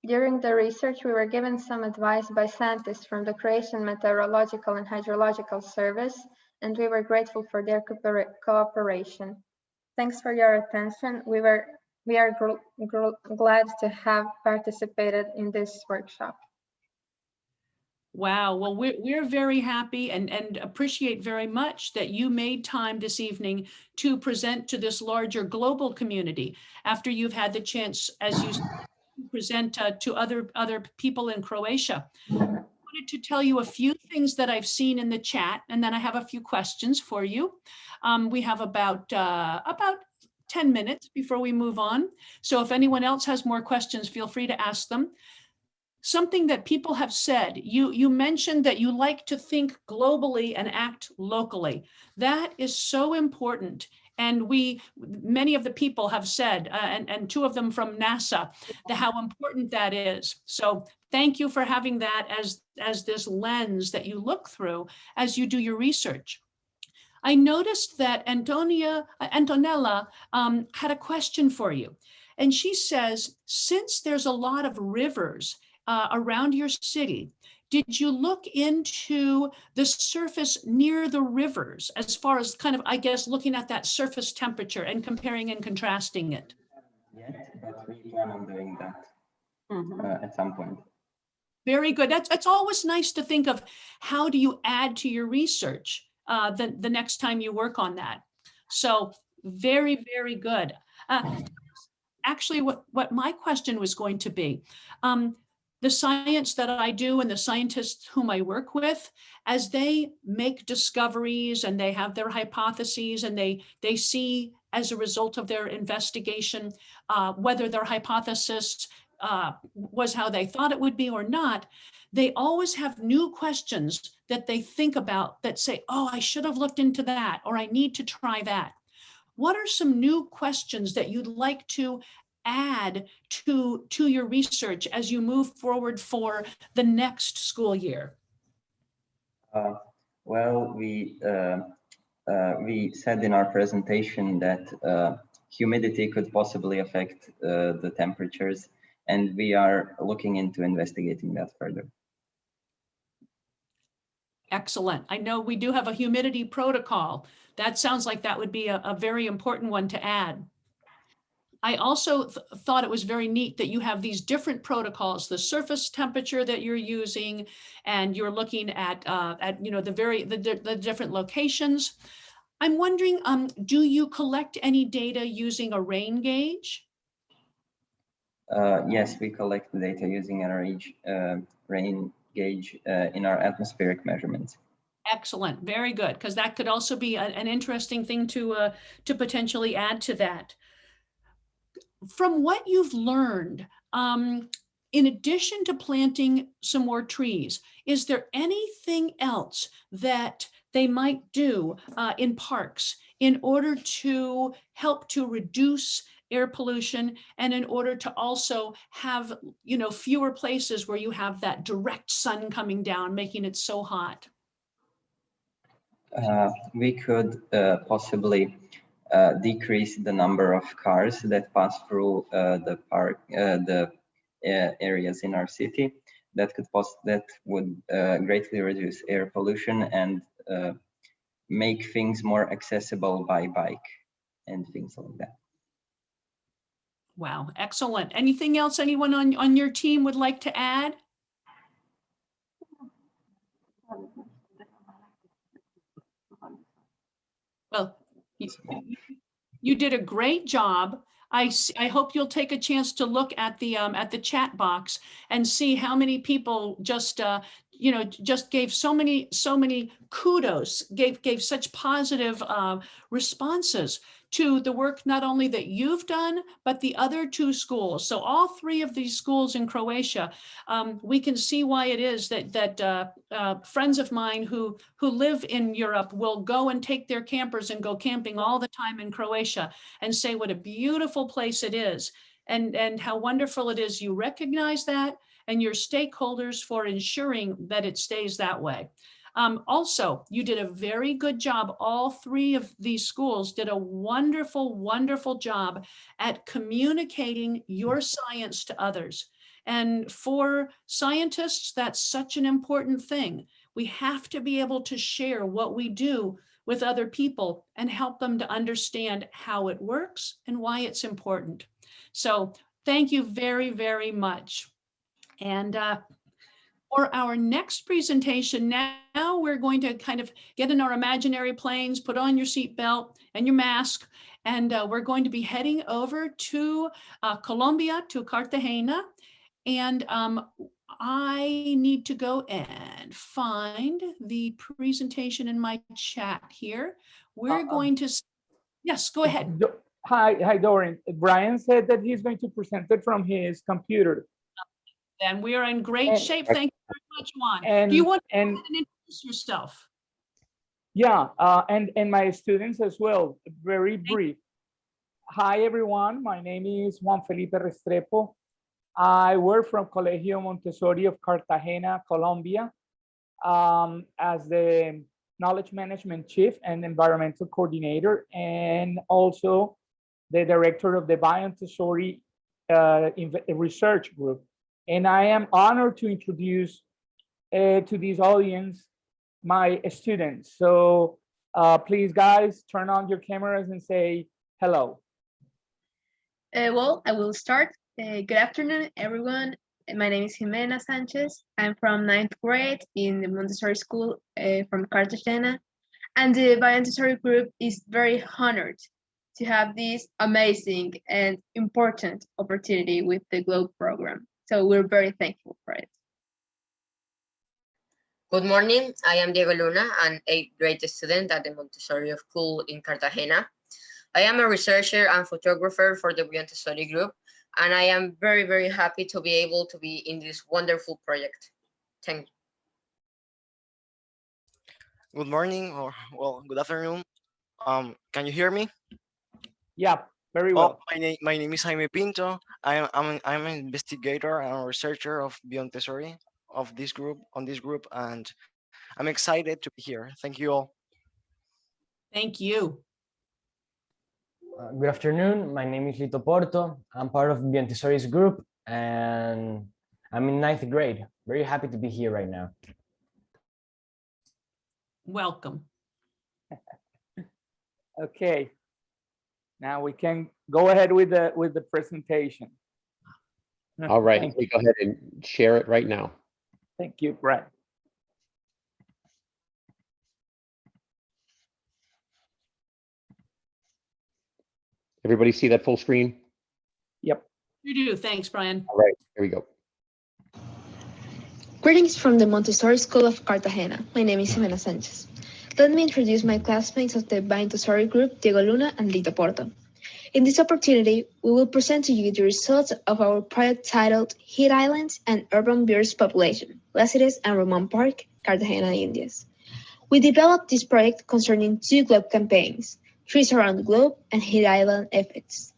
during the research, we were given some advice by scientists from the Croatian Meteorological and Hydrological Service, and we were grateful for their cooperation. Thanks for your attention. We are glad to have participated in this workshop. Wow. Well, we're very happy and appreciate very much that you made time this evening to present to this larger global community after you've had the chance, as you present to other people in Croatia. I wanted to tell you a few things that I've seen in the chat, and then I have a few questions for you. We have about 10 minutes before we move on. So if anyone else has more questions, feel free to ask them. Something that people have said, you mentioned that you like to think globally and act locally. That is so important. And many of the people have said, and two of them from NASA, how important that is. So thank you for having that as this lens that you look through as you do your research. I noticed that Antonella had a question for you. And she says, since there's a lot of rivers around your city, did you look into the surface near the rivers as far as kind of, I guess, looking at that surface temperature and comparing and contrasting it? Yet, but we plan on doing that at some point. Very good. That's always nice to think of. How do you add to your research the next time you work on that? So very, very good. Actually, what my question was going to be, the science that I do and the scientists whom I work with, as they make discoveries and they have their hypotheses and they see as a result of their investigation whether their hypothesis was how they thought it would be or not, they always have new questions that they think about that say, oh, I should have looked into that, or I need to try that. What are some new questions that you'd like to add to your research as you move forward for the next school year? Well, we said in our presentation that humidity could possibly affect the temperatures, and we are looking into investigating that further. Excellent. I know we do have a humidity protocol. That sounds like that would be a very important one to add. I also thought it was very neat that you have these different protocols, the surface temperature that you're using, and you're looking at the different locations. I'm wondering, do you collect any data using a rain gauge? Yes, we collect the data using a rain gauge in our atmospheric measurements. Excellent, very good, because that could also be an interesting thing to potentially add to that. From what you've learned, in addition to planting some more trees, is there anything else that they might do in parks in order to help to reduce air pollution and in order to also have, fewer places where you have that direct sun coming down, making it so hot? We could possibly decrease the number of cars that pass through the park, the areas in our city. That would greatly reduce air pollution and make things more accessible by bike and things like that. Wow, excellent. Anything else anyone on your team would like to add? Well, you did a great job. I hope you'll take a chance to look at the chat box and see how many people just gave so many kudos, gave such positive responses to the work not only that you've done, but the other two schools. So all three of these schools in Croatia, we can see why it is that friends of mine who live in Europe will go and take their campers and go camping all the time in Croatia and say what a beautiful place it is and how wonderful it is you recognize that and your stakeholders for ensuring that it stays that way. Also, you did a very good job. All three of these schools did a wonderful, wonderful job at communicating your science to others. And for scientists, that's such an important thing. We have to be able to share what we do with other people and help them to understand how it works and why it's important. So thank you very, very much. And For our next presentation, now we're going to kind of get in our imaginary planes, put on your seatbelt and your mask, and we're going to be heading over to Colombia, to Cartagena. And I need to go and find the presentation in my chat here. We're going to, yes, go ahead. Hi, Dorian. Brian said that he's going to present it from his computer. And we are in great shape. Thank you very much, Juan. And, Do you want to introduce yourself? Yeah, and my students as well, very brief. Hi, everyone. My name is Juan Felipe Restrepo. I work from Colegio Montessori of Cartagena, Colombia, as the Knowledge Management Chief and Environmental Coordinator, and also the Director of the Montessori Research Group. And I am honored to introduce to this audience my students. So please, guys, turn on your cameras and say hello. Well, I will start. Good afternoon, everyone. My name is Jimena Sanchez. I'm from 9th grade in the Montessori school from Cartagena. And the Montessori group is very honored to have this amazing and important opportunity with the GLOBE program. So we're very thankful for it. Good morning, I am Diego Luna, an 8th grade student at the Montessori school in Cartagena. I am a researcher and photographer for the Montessori group, and I am very, very happy to be able to be in this wonderful project. Thank you. Good morning, or well, good afternoon. Can you hear me? Yeah, very well. My name is Jaime Pinto. I'm an investigator and a researcher of Montessori of this group, and I'm excited to be here. Thank you all. Thank you. Good afternoon. My name is Lito Porto. I'm part of Montessori's group, and I'm in 9th grade. Very happy to be here right now. Welcome. Okay. Now we can go ahead with the presentation. All right, let me go ahead and share it right now. Thank you, Brett. Everybody see that full screen? Yep. You do. Thanks, Brian. All right, here we go. Greetings from the Montessori School of Cartagena. My name is Jimena Sanchez. Let me introduce my classmates of the Montessori group, Diego Luna and Lito Porto. In this opportunity, we will present to you the results of our project titled Heat Islands and Urban Birds Population, Las Cities and Roman Park, Cartagena, Indias. We developed this project concerning 2 GLOBE campaigns, Trees Around the Globe and Heat Island Effects.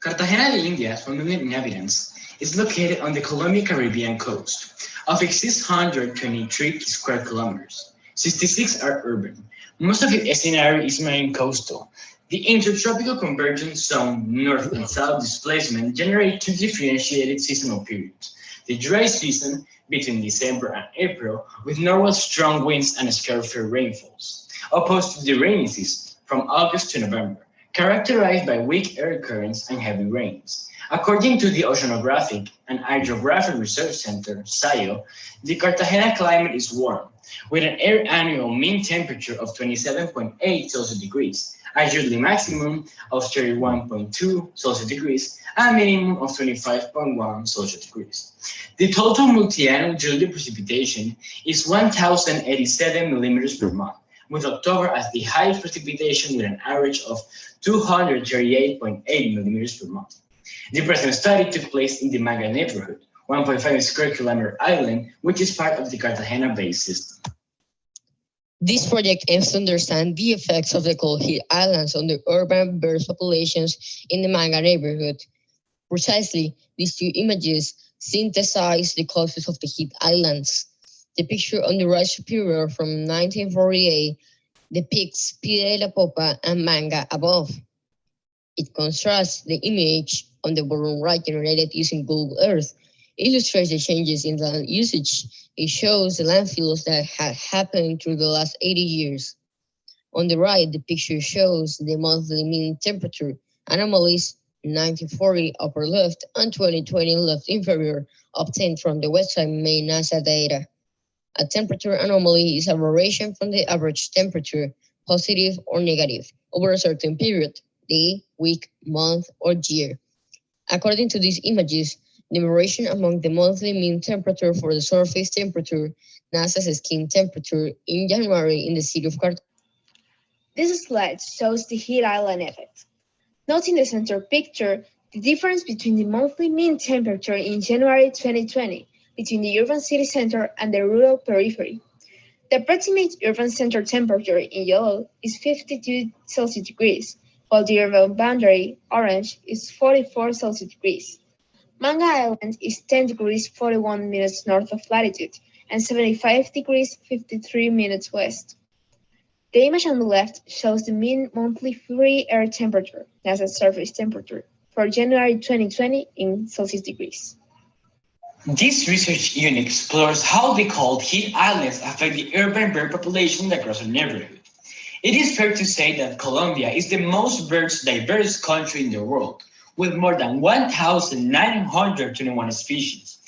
Cartagena de Indias, 1 million inhabitants, is located on the Colombian Caribbean coast. Of its 623 square kilometers, 66 are urban. Most of its area is marine coastal. The intertropical convergence zone, north and south displacement, generate 2 differentiated seasonal periods. The dry season, between December and April, with normal strong winds and scattered rainfalls, opposed to the rainy season, from August to November, characterized by weak air currents and heavy rains. According to the Oceanographic and Hydrographic Research Center, SAIO, the Cartagena climate is warm, with an annual mean temperature of 27.8 Celsius degrees, a yearly maximum of 31.2 Celsius degrees, and a minimum of 25.1 Celsius degrees. The total multi-annual yearly precipitation is 1,087 millimeters per month, with October as the highest precipitation with an average of 238.8 millimeters per month. The present study took place in the Manga neighborhood, 1.5 square kilometer island, which is part of the Cartagena Bay system. This project aims to understand the effects of the cold heat islands on the urban bird populations in the Manga neighborhood. Precisely, these 2 images synthesize the causes of the heat islands. The picture on the right superior from 1948 depicts Pie de la Popa and Manga above. It contrasts the image on the bottom right generated using Google Earth. It illustrates the changes in land usage. It shows the landfills that had happened through the last 80 years. On the right, the picture shows the monthly mean temperature anomalies 1940 upper left, and 2020 left inferior, obtained from the website main NASA data. A temperature anomaly is a variation from the average temperature, positive or negative, over a certain period, day, week, month, or year. According to these images, the variation among the monthly mean temperature for the surface temperature, NASA's skin temperature in January in the city of Cartagena. This slide shows the heat island effect. Note in the center picture the difference between the monthly mean temperature in January 2020 between the urban city center and the rural periphery. The approximate urban center temperature in yellow is 52 Celsius degrees, while the urban boundary, orange, is 44 Celsius degrees. Manga Island is 10 degrees 41 minutes north of latitude and 75 degrees 53 minutes west. The image on the left shows the mean monthly free air temperature, NASA's surface temperature, for January 2020 in Celsius degrees. This research unit explores how the cold heat islands affect the urban bird population across our neighborhood. It is fair to say that Colombia is the most birds diverse country in the world, with more than 1,921 species,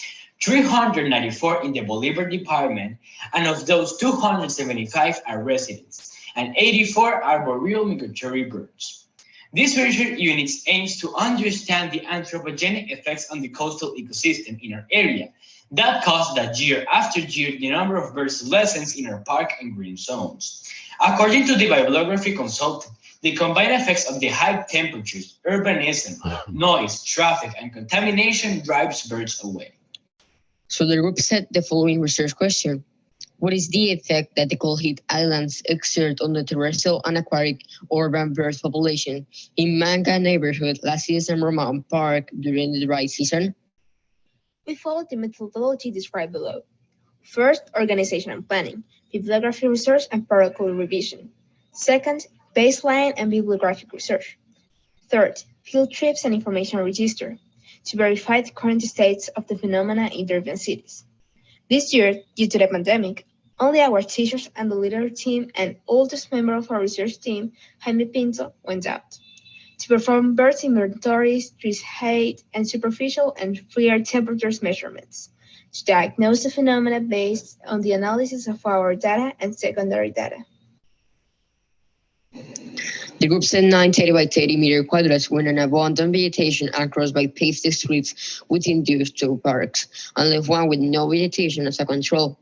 394 in the Bolívar department, and of those 275 are residents, and 84 are boreal migratory birds. This research unit aims to understand the anthropogenic effects on the coastal ecosystem in our area that cause that year after year the number of birds lessens in our park and green zones. According to the bibliography consultant, the combined effects of the high temperatures, urbanism, noise, traffic, and contamination drives birds away. So the group set the following research question. What is the effect that the cold heat islands exert on the terrestrial and aquatic urban bird population in Manga neighborhood, La Ciudad and Roman Park during the dry season? We followed the methodology described below. First, organization and planning, bibliography research and protocol revision. Second, baseline and bibliographic research. Third, field trips and information register to verify the current states of the phenomena in urban cities. This year, due to the pandemic, only our teachers and the leader team and oldest member of our research team, Jaime Pinto, went out to perform bird inventories, trees height, and superficial and free air temperatures measurements to diagnose the phenomena based on the analysis of our data and secondary data. The group set 9 30 by 30 meter quadrats with an abundant vegetation and crossed by paved streets within these two parks, and left one with no vegetation as a control.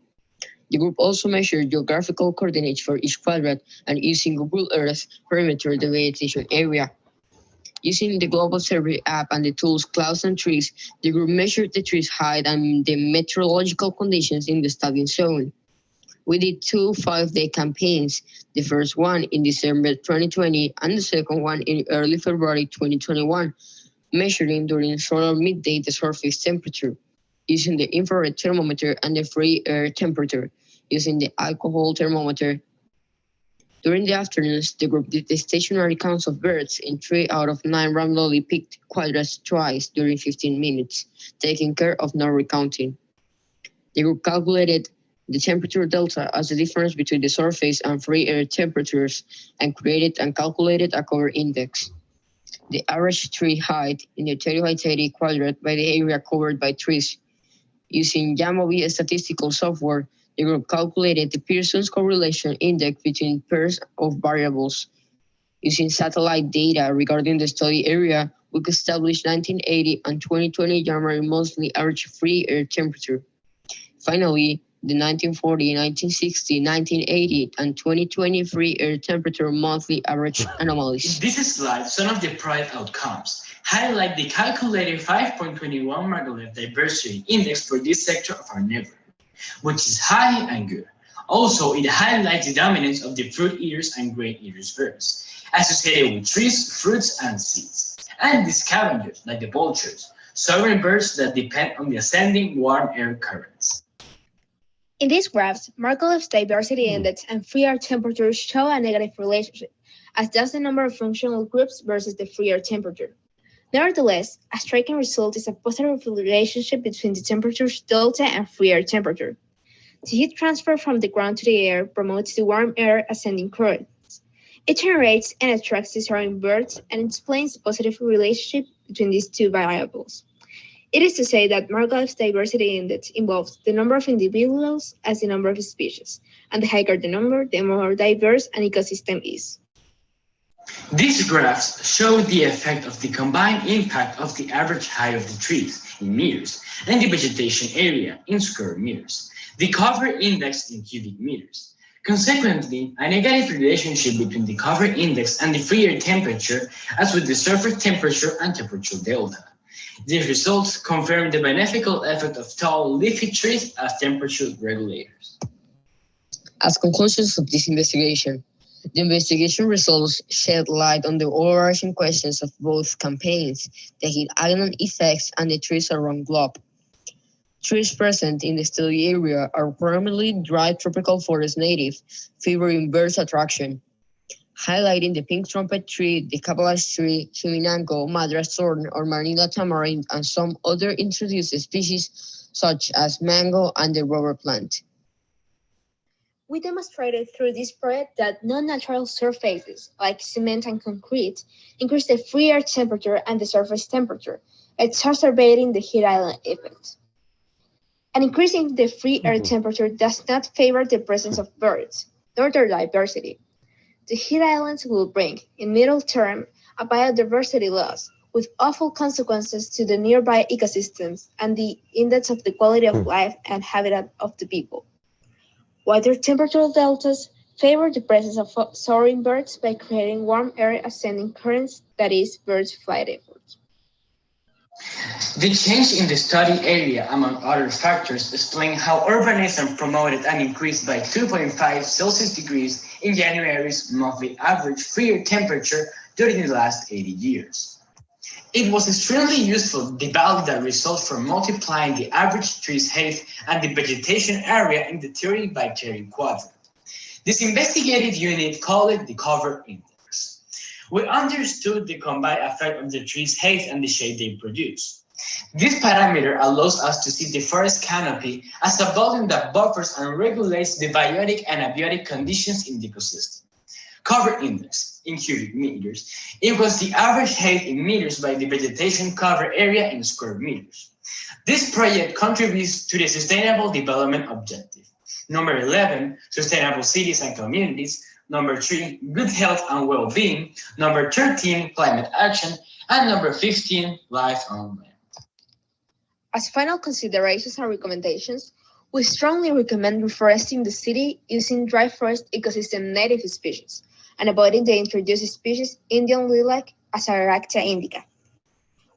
The group also measured geographical coordinates for each quadrat and using Google Earth perimeter the vegetation area. Using the Global Survey app and the tools Clouds and Trees, the group measured the trees' height and the meteorological conditions in the study zone. We did 2 5-day campaigns, the first one in December 2020 and the second one in early February 2021, measuring during solar midday the surface temperature, using the infrared thermometer and the free air temperature, using the alcohol thermometer. During the afternoons, the group did the stationary counts of birds in 3 out of 9 randomly picked quadrats twice during 15 minutes, taking care of no recounting. The group calculated the temperature delta as the difference between the surface and free air temperatures and created and calculated a cover index. The average tree height in the 30 by 30 quadrat by the area covered by trees. Using Yamovi statistical software, the group calculated the Pearson's correlation index between pairs of variables. Using satellite data regarding the study area, we could establish 1980 and 2020 January monthly average free air temperature. Finally, the 1940, 1960, 1980, and 2020 free air temperature monthly average anomalies. This slide, some of the project outcomes highlight the calculated 5.21 Margolef diversity index for this sector of our neighborhood, which is high and good. Also, it highlights the dominance of the fruit eaters and grain eaters birds, associated with trees, fruits, and seeds, and the scavengers, like the vultures, soaring birds that depend on the ascending warm air currents. In these graphs, Markov diversity index and free air temperatures show a negative relationship, as does the number of functional groups versus the free air temperature. Nevertheless, a striking result is a positive relationship between the temperatures delta and free air temperature. The heat transfer from the ground to the air promotes the warm air ascending currents. It generates and attracts the surrounding birds and explains the positive relationship between these two variables. It is to say that Markov diversity index involves the number of individuals as the number of species, and the higher the number, the more diverse an ecosystem is. These graphs show the effect of the combined impact of the average height of the trees in meters and the vegetation area in square meters, the cover index in cubic meters. Consequently, a negative relationship between the cover index and the free air temperature as with the surface temperature and temperature delta. These results confirm the beneficial effect of tall leafy trees as temperature regulators. As conclusions of this investigation, the investigation results shed light on the overarching questions of both campaigns, the heat island effects, and the trees around globe. Trees present in the study area are primarily dry tropical forest native, favoring birds attraction, highlighting the pink trumpet tree, the cabalash tree, Suminango, Madras thorn, or Manila tamarind, and some other introduced species such as mango and the rubber plant. We demonstrated through this project that non-natural surfaces, like cement and concrete, increase the free air temperature and the surface temperature, exacerbating the heat island effect. And increasing the free air temperature does not favor the presence of birds, nor their diversity. The heat islands will bring, in middle term, a biodiversity loss, with awful consequences to the nearby ecosystems and the index of the quality of life and habitat of the people. Water temperature deltas favor the presence of soaring birds by creating warm air ascending currents, that is, birds' flight efforts. The change in the study area, among other factors, explain how urbanism promoted an increase by 2.5 Celsius degrees in January's monthly average free air temperature during the last 80 years. It was extremely useful to value that result from multiplying the average tree's height and the vegetation area in the 30 by 30 quadrant. This investigative unit called it the cover index. We understood the combined effect of the tree's height and the shade they produce. This parameter allows us to see the forest canopy as a volume that buffers and regulates the biotic and abiotic conditions in the ecosystem. Cover index in cubic meters equals the average height in meters by the vegetation cover area in square meters. This project contributes to the Sustainable Development Objective. Number 11, Sustainable Cities and Communities. Number 3, Good Health and Well-being. Number 13, Climate Action. And number 15, Life on Land. As final considerations and recommendations, we strongly recommend reforesting the city using dry forest ecosystem native species and avoiding the introduced species Indian lilac Azadirachta indica.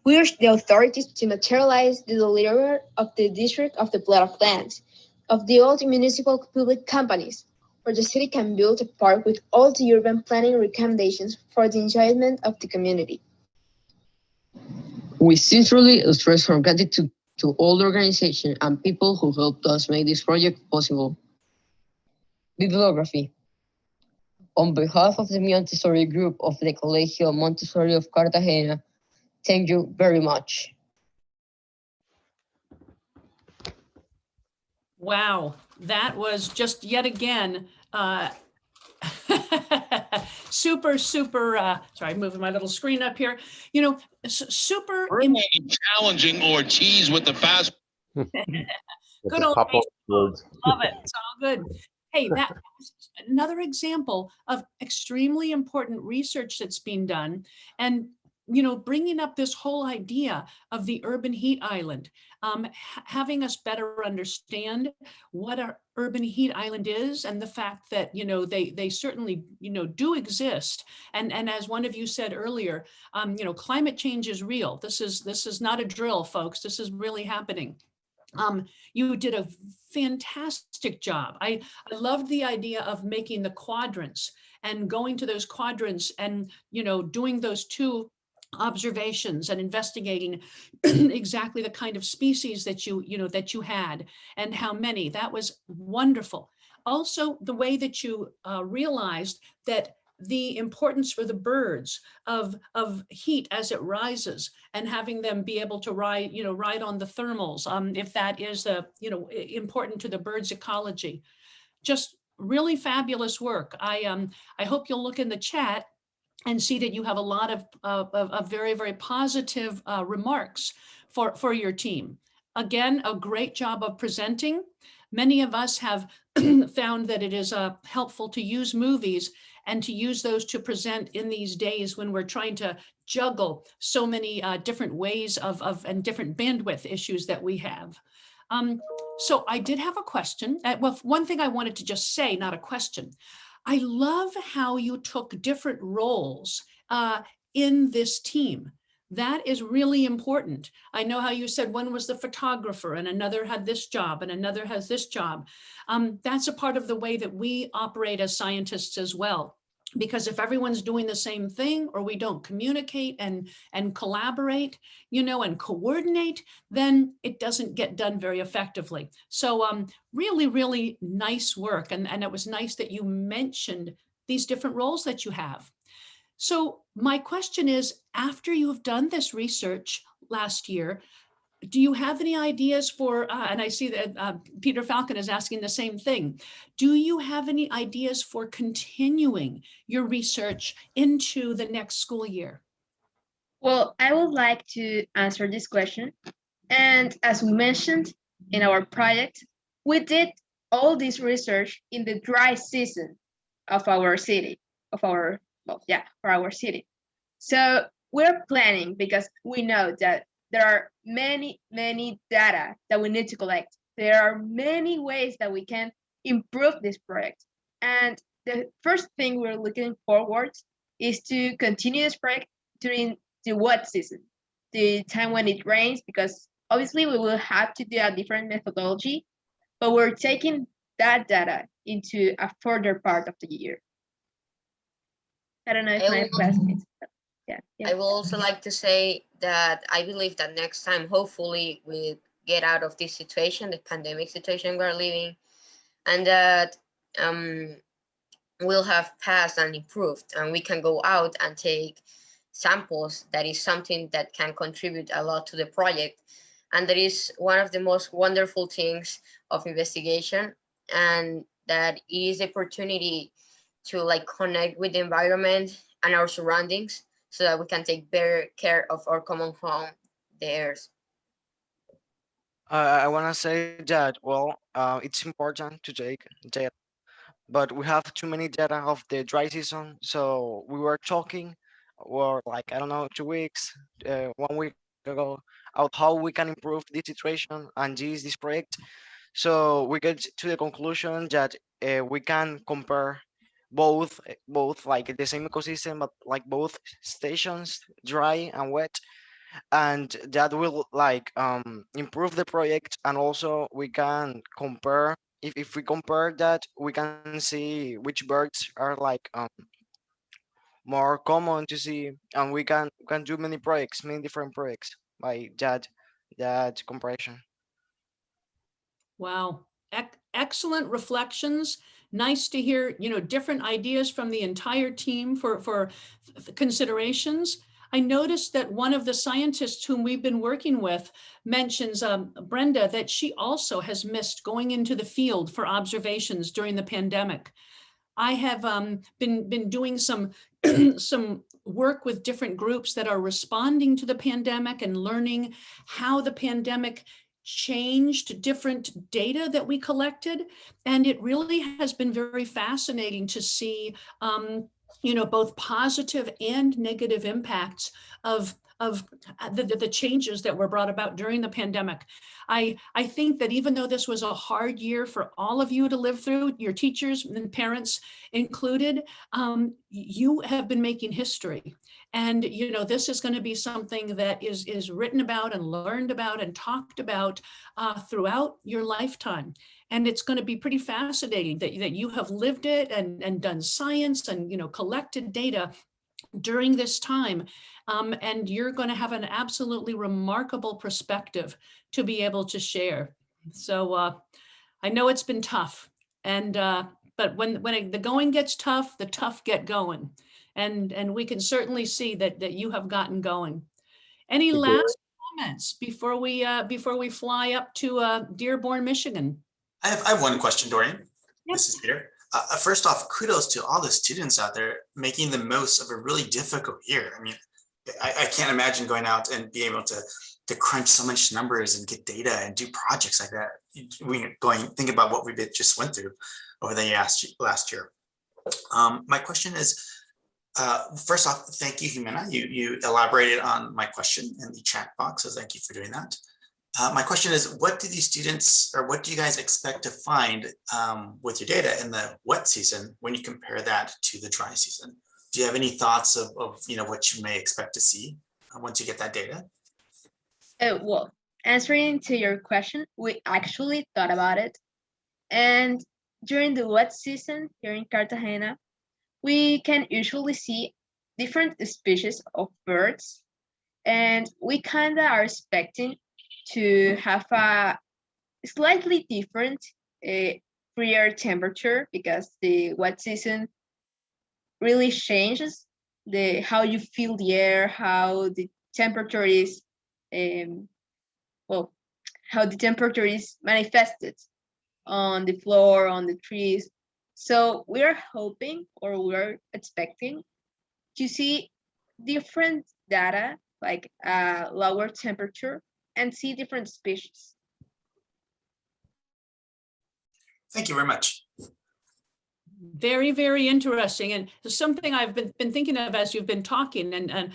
We urge the authorities to materialize the delivery of the District of the Plot of Land of the old municipal public companies, where the city can build a park with all the urban planning recommendations for the enjoyment of the community. We sincerely express our gratitude to all the organizations and people who helped us make this project possible. Bibliography. On behalf of the Montessori group of the Colegio Montessori of Cartagena, thank you very much. Wow, that was just yet again super, sorry, moving my little screen up here. You know, super challenging or cheese with the fast. Good old words. Love it. It's all good. Hey, that's another example of extremely important research that's being done, and you know, bringing up this whole idea of the urban heat island, having us better understand what our urban heat island is, and the fact that, you know, they certainly, you know, do exist. And as one of you said earlier, you know, climate change is real. This is not a drill, folks. This is really happening. You did a fantastic job. I loved the idea of making the quadrants and going to those quadrants and, you know, doing those two observations and investigating exactly the kind of species that you had and how many. That was wonderful. Also, the way that you realized that the importance for the birds of heat as it rises, and having them be able to ride on the thermals, if that is important to the bird's ecology. Just really fabulous work. I hope you'll look in the chat and see that you have a lot of very, very positive remarks for your team. Again, a great job of presenting. Many of us have found that it is helpful to use movies and to use those to present in these days when we're trying to juggle so many different ways and different bandwidth issues that we have. So I did have a question. Well, one thing I wanted to just say, not a question. I love how you took different roles in this team. That is really important. I know how you said one was the photographer and another had this job and another has this job. That's a part of the way that we operate as scientists as well. Because if everyone's doing the same thing, or we don't communicate and collaborate, and coordinate, then it doesn't get done very effectively. So really, really nice work. And it was nice that you mentioned these different roles that you have. So my question is, after you have done this research last year, do you have any ideas for, and I see that Peter Falcon is asking the same thing. Do you have any ideas for continuing your research into the next school year? Well, I would like to answer this question. And as we mentioned in our project, we did all this research in the dry season of our city, for our city. So we're planning, because we know that there are many data that we need to collect. There are many ways that we can improve this project. And the first thing we're looking forward is to continue this project during the wet season, the time when it rains, because obviously we will have to do a different methodology, but we're taking that data into a further part of the year. I don't know if my classmates. Yeah. I will also like to say that I believe that next time, hopefully, we get out of this situation, the pandemic situation we're living, and that we'll have passed and improved, and we can go out and take samples. That is something that can contribute a lot to the project. And that is one of the most wonderful things of investigation, and that it is the opportunity to connect with the environment and our surroundings, so that we can take better care of our common home, the earth. I want to say that, well, it's important to take data, but we have too many data of the dry season. So we were talking, or I don't know, 2 weeks, 1 week ago, about how we can improve this situation and this project. So we get to the conclusion that we can compare both the same ecosystem, but both stations, dry and wet, and that will improve the project. And also we can compare, if we compare that, we can see which birds are more common to see, and we can do many different projects by that comparison. Wow, excellent reflections. Nice to hear, different ideas from the entire team for considerations. I noticed that one of the scientists whom we've been working with mentions, Brenda, that she also has missed going into the field for observations during the pandemic. I have been doing some some work with different groups that are responding to the pandemic and learning how the pandemic changed different data that we collected. And it really has been very fascinating to see both positive and negative impacts of the changes that were brought about during the pandemic. I think that even though this was a hard year for all of you to live through, your teachers and parents included, you have been making history. And this is going to be something that is written about and learned about and talked about throughout your lifetime. And it's going to be pretty fascinating that you have lived it and done science and collected data during this time. And you're going to have an absolutely remarkable perspective to be able to share. So I know it's been tough, and but when the going gets tough, the tough get going, and we can certainly see that you have gotten going. Any last comments before we fly up to Dearborn, Michigan? I have one question, Dorian. This is Peter. First off, kudos to all the students out there making the most of a really difficult year. I mean, I can't imagine going out and being able to crunch so much numbers and get data and do projects like that. Think about what we just went through over the last year. My question is, first off, thank you, Jimena. You elaborated on my question in the chat box, so thank you for doing that. My question is, what do these students, or what do you guys expect to find with your data in the wet season when you compare that to the dry season? Do you have any thoughts of what you may expect to see once you get that data? Well, answering to your question, we actually thought about it. And during the wet season here in Cartagena, we can usually see different species of birds. And we kind of are expecting to have a slightly different freer temperature, because the wet season really changes how you feel the air, how the temperature is, how the temperature is manifested on the floor, on the trees. So we're hoping, or we're expecting to see different data, like lower temperature, and see different species. Thank you very much. Very, very interesting. And something I've been thinking of as you've been talking, and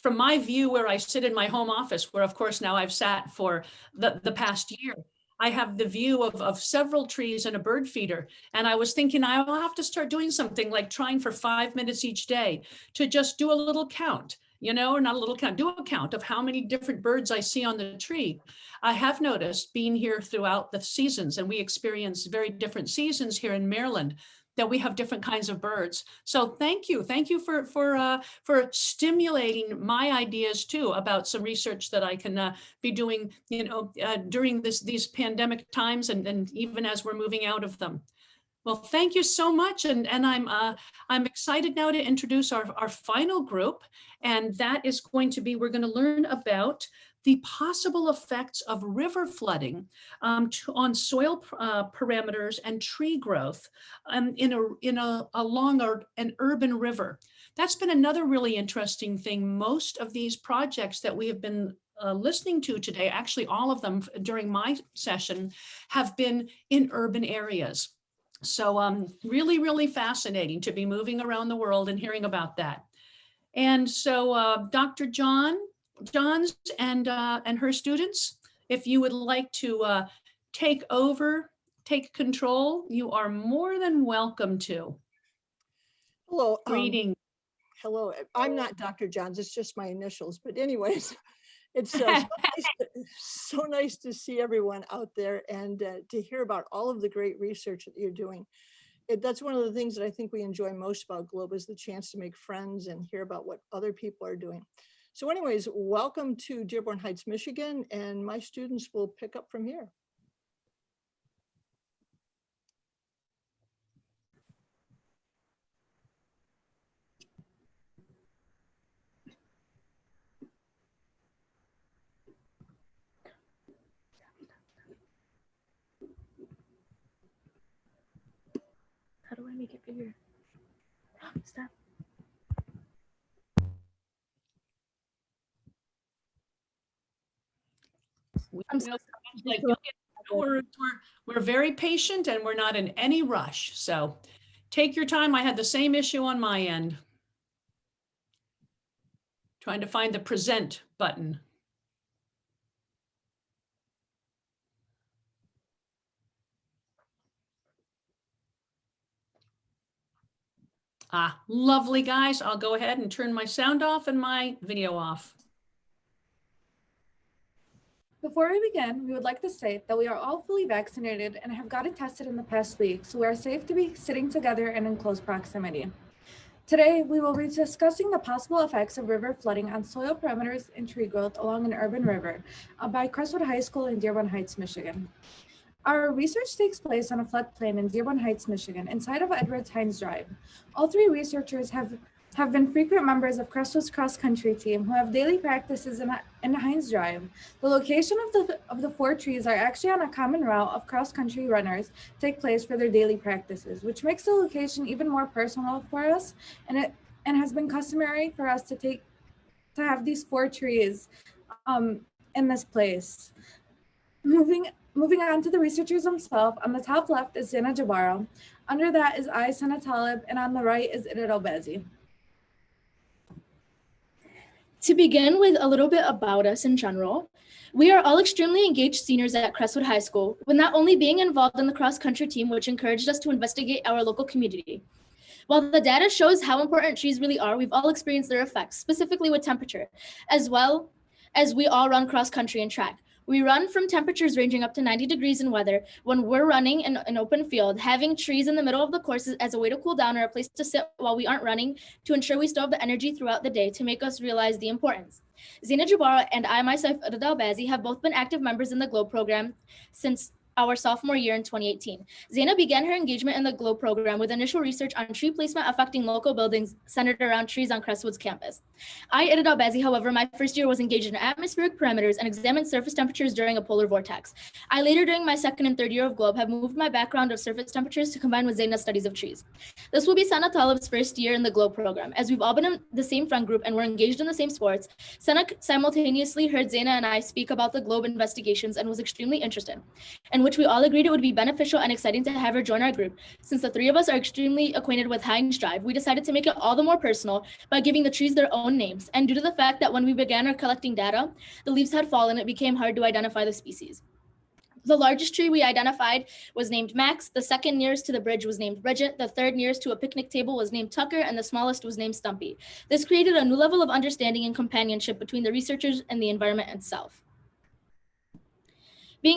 from my view where I sit in my home office, where of course now I've sat for the past year, I have the view of several trees and a bird feeder. And I was thinking I will have to start doing something like trying for 5 minutes each day to just do a little count, or not a little count, do a count of how many different birds I see on the tree. I have noticed, being here throughout the seasons, and we experience very different seasons here in Maryland, that we have different kinds of birds. So thank you for stimulating my ideas too about some research that I can be doing, during these pandemic times, and even as we're moving out of them. Well, thank you so much, and I'm excited now to introduce our final group, and that is going to be, we're going to learn about the possible effects of river flooding on soil parameters and tree growth along an urban river. That's been another really interesting thing. Most of these projects that we have been listening to today, actually all of them during my session, have been in urban areas. So really, really fascinating to be moving around the world and hearing about that. And so Dr. Johns and her students, if you would like to take control, you are more than welcome to. Hello. Greetings. Hello. I'm not Dr. Johns, it's just my initials. But anyways, it's so nice to see everyone out there and to hear about all of the great research that you're doing. That's one of the things that I think we enjoy most about Globe, is the chance to make friends and hear about what other people are doing. So anyways, welcome to Dearborn Heights, Michigan, and my students will pick up from here. How do I make it bigger? Stop. I'm so sorry. We're very patient, and we're not in any rush. So take your time. I had the same issue on my end. Trying to find the present button. Lovely, guys. I'll go ahead and turn my sound off and my video off. Before we begin, we would like to state that we are all fully vaccinated and have gotten tested in the past week, so we are safe to be sitting together and in close proximity. Today, we will be discussing the possible effects of river flooding on soil parameters and tree growth along an urban river by Crestwood High School in Dearborn Heights, Michigan. Our research takes place on a floodplain in Dearborn Heights, Michigan, inside of Edwards Hines Drive. All three researchers have have been frequent members of Crestwood's cross-country team who have daily practices in Heinz Drive. The location of the 4 trees are actually on a common route of cross-country runners take place for their daily practices, which makes the location even more personal for us, and has been customary for us to have these 4 trees in this place. Moving on to the researchers themselves, on the top left is Zena Jabara, under that is I, Sana Talib, and on the right is Idit Albazi. To begin with a little bit about us in general, we are all extremely engaged seniors at Crestwood High School, with not only being involved in the cross-country team, which encouraged us to investigate our local community. While the data shows how important trees really are, we've all experienced their effects, specifically with temperature, as well as we all run cross-country and track. We run from temperatures ranging up to 90 degrees in weather. When we're running in an open field, having trees in the middle of the course as a way to cool down or a place to sit while we aren't running to ensure we still have the energy throughout the day to make us realize the importance. Zina Jabara and I myself, Idit Albazi, have both been active members in the GLOBE program since our sophomore year in 2018. Zaina began her engagement in the GLOBE program with initial research on tree placement affecting local buildings centered around trees on Crestwood's campus. I, Idit Albazi, however, my first year was engaged in atmospheric parameters and examined surface temperatures during a polar vortex. I later, during my second and third year of GLOBE, have moved my background of surface temperatures to combine with Zaina's studies of trees. This will be Sana Talib's first year in the GLOBE program. As we've all been in the same friend group and we're engaged in the same sports, Sana simultaneously heard Zaina and I speak about the GLOBE investigations and was extremely interested, in which we all agreed it would be beneficial and exciting to have her join our group. Since the 3 of us are extremely acquainted with Heinz Drive, we decided to make it all the more personal by giving the trees their own names. And due to the fact that when we began our collecting data, the leaves had fallen, it became hard to identify the species. The largest tree we identified was named Max, the second nearest to the bridge was named Bridget, the third nearest to a picnic table was named Tucker, and the smallest was named Stumpy. This created a new level of understanding and companionship between the researchers and the environment itself.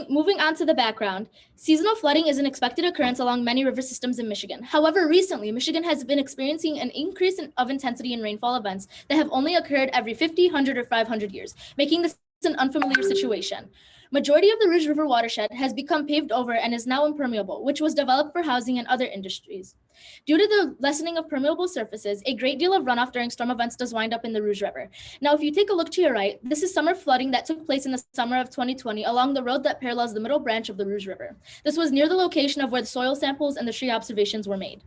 Moving on to the background, seasonal flooding is an expected occurrence along many river systems in Michigan. However, recently, Michigan has been experiencing an increase of intensity in rainfall events that have only occurred every 50, 100, or 500 years, making this an unfamiliar situation. Majority of the Rouge River watershed has become paved over and is now impermeable, which was developed for housing and other industries. Due to the lessening of permeable surfaces, a great deal of runoff during storm events does wind up in the Rouge River. Now, if you take a look to your right, this is summer flooding that took place in the summer of 2020 along the road that parallels the middle branch of the Rouge River. This was near the location of where the soil samples and the tree observations were made.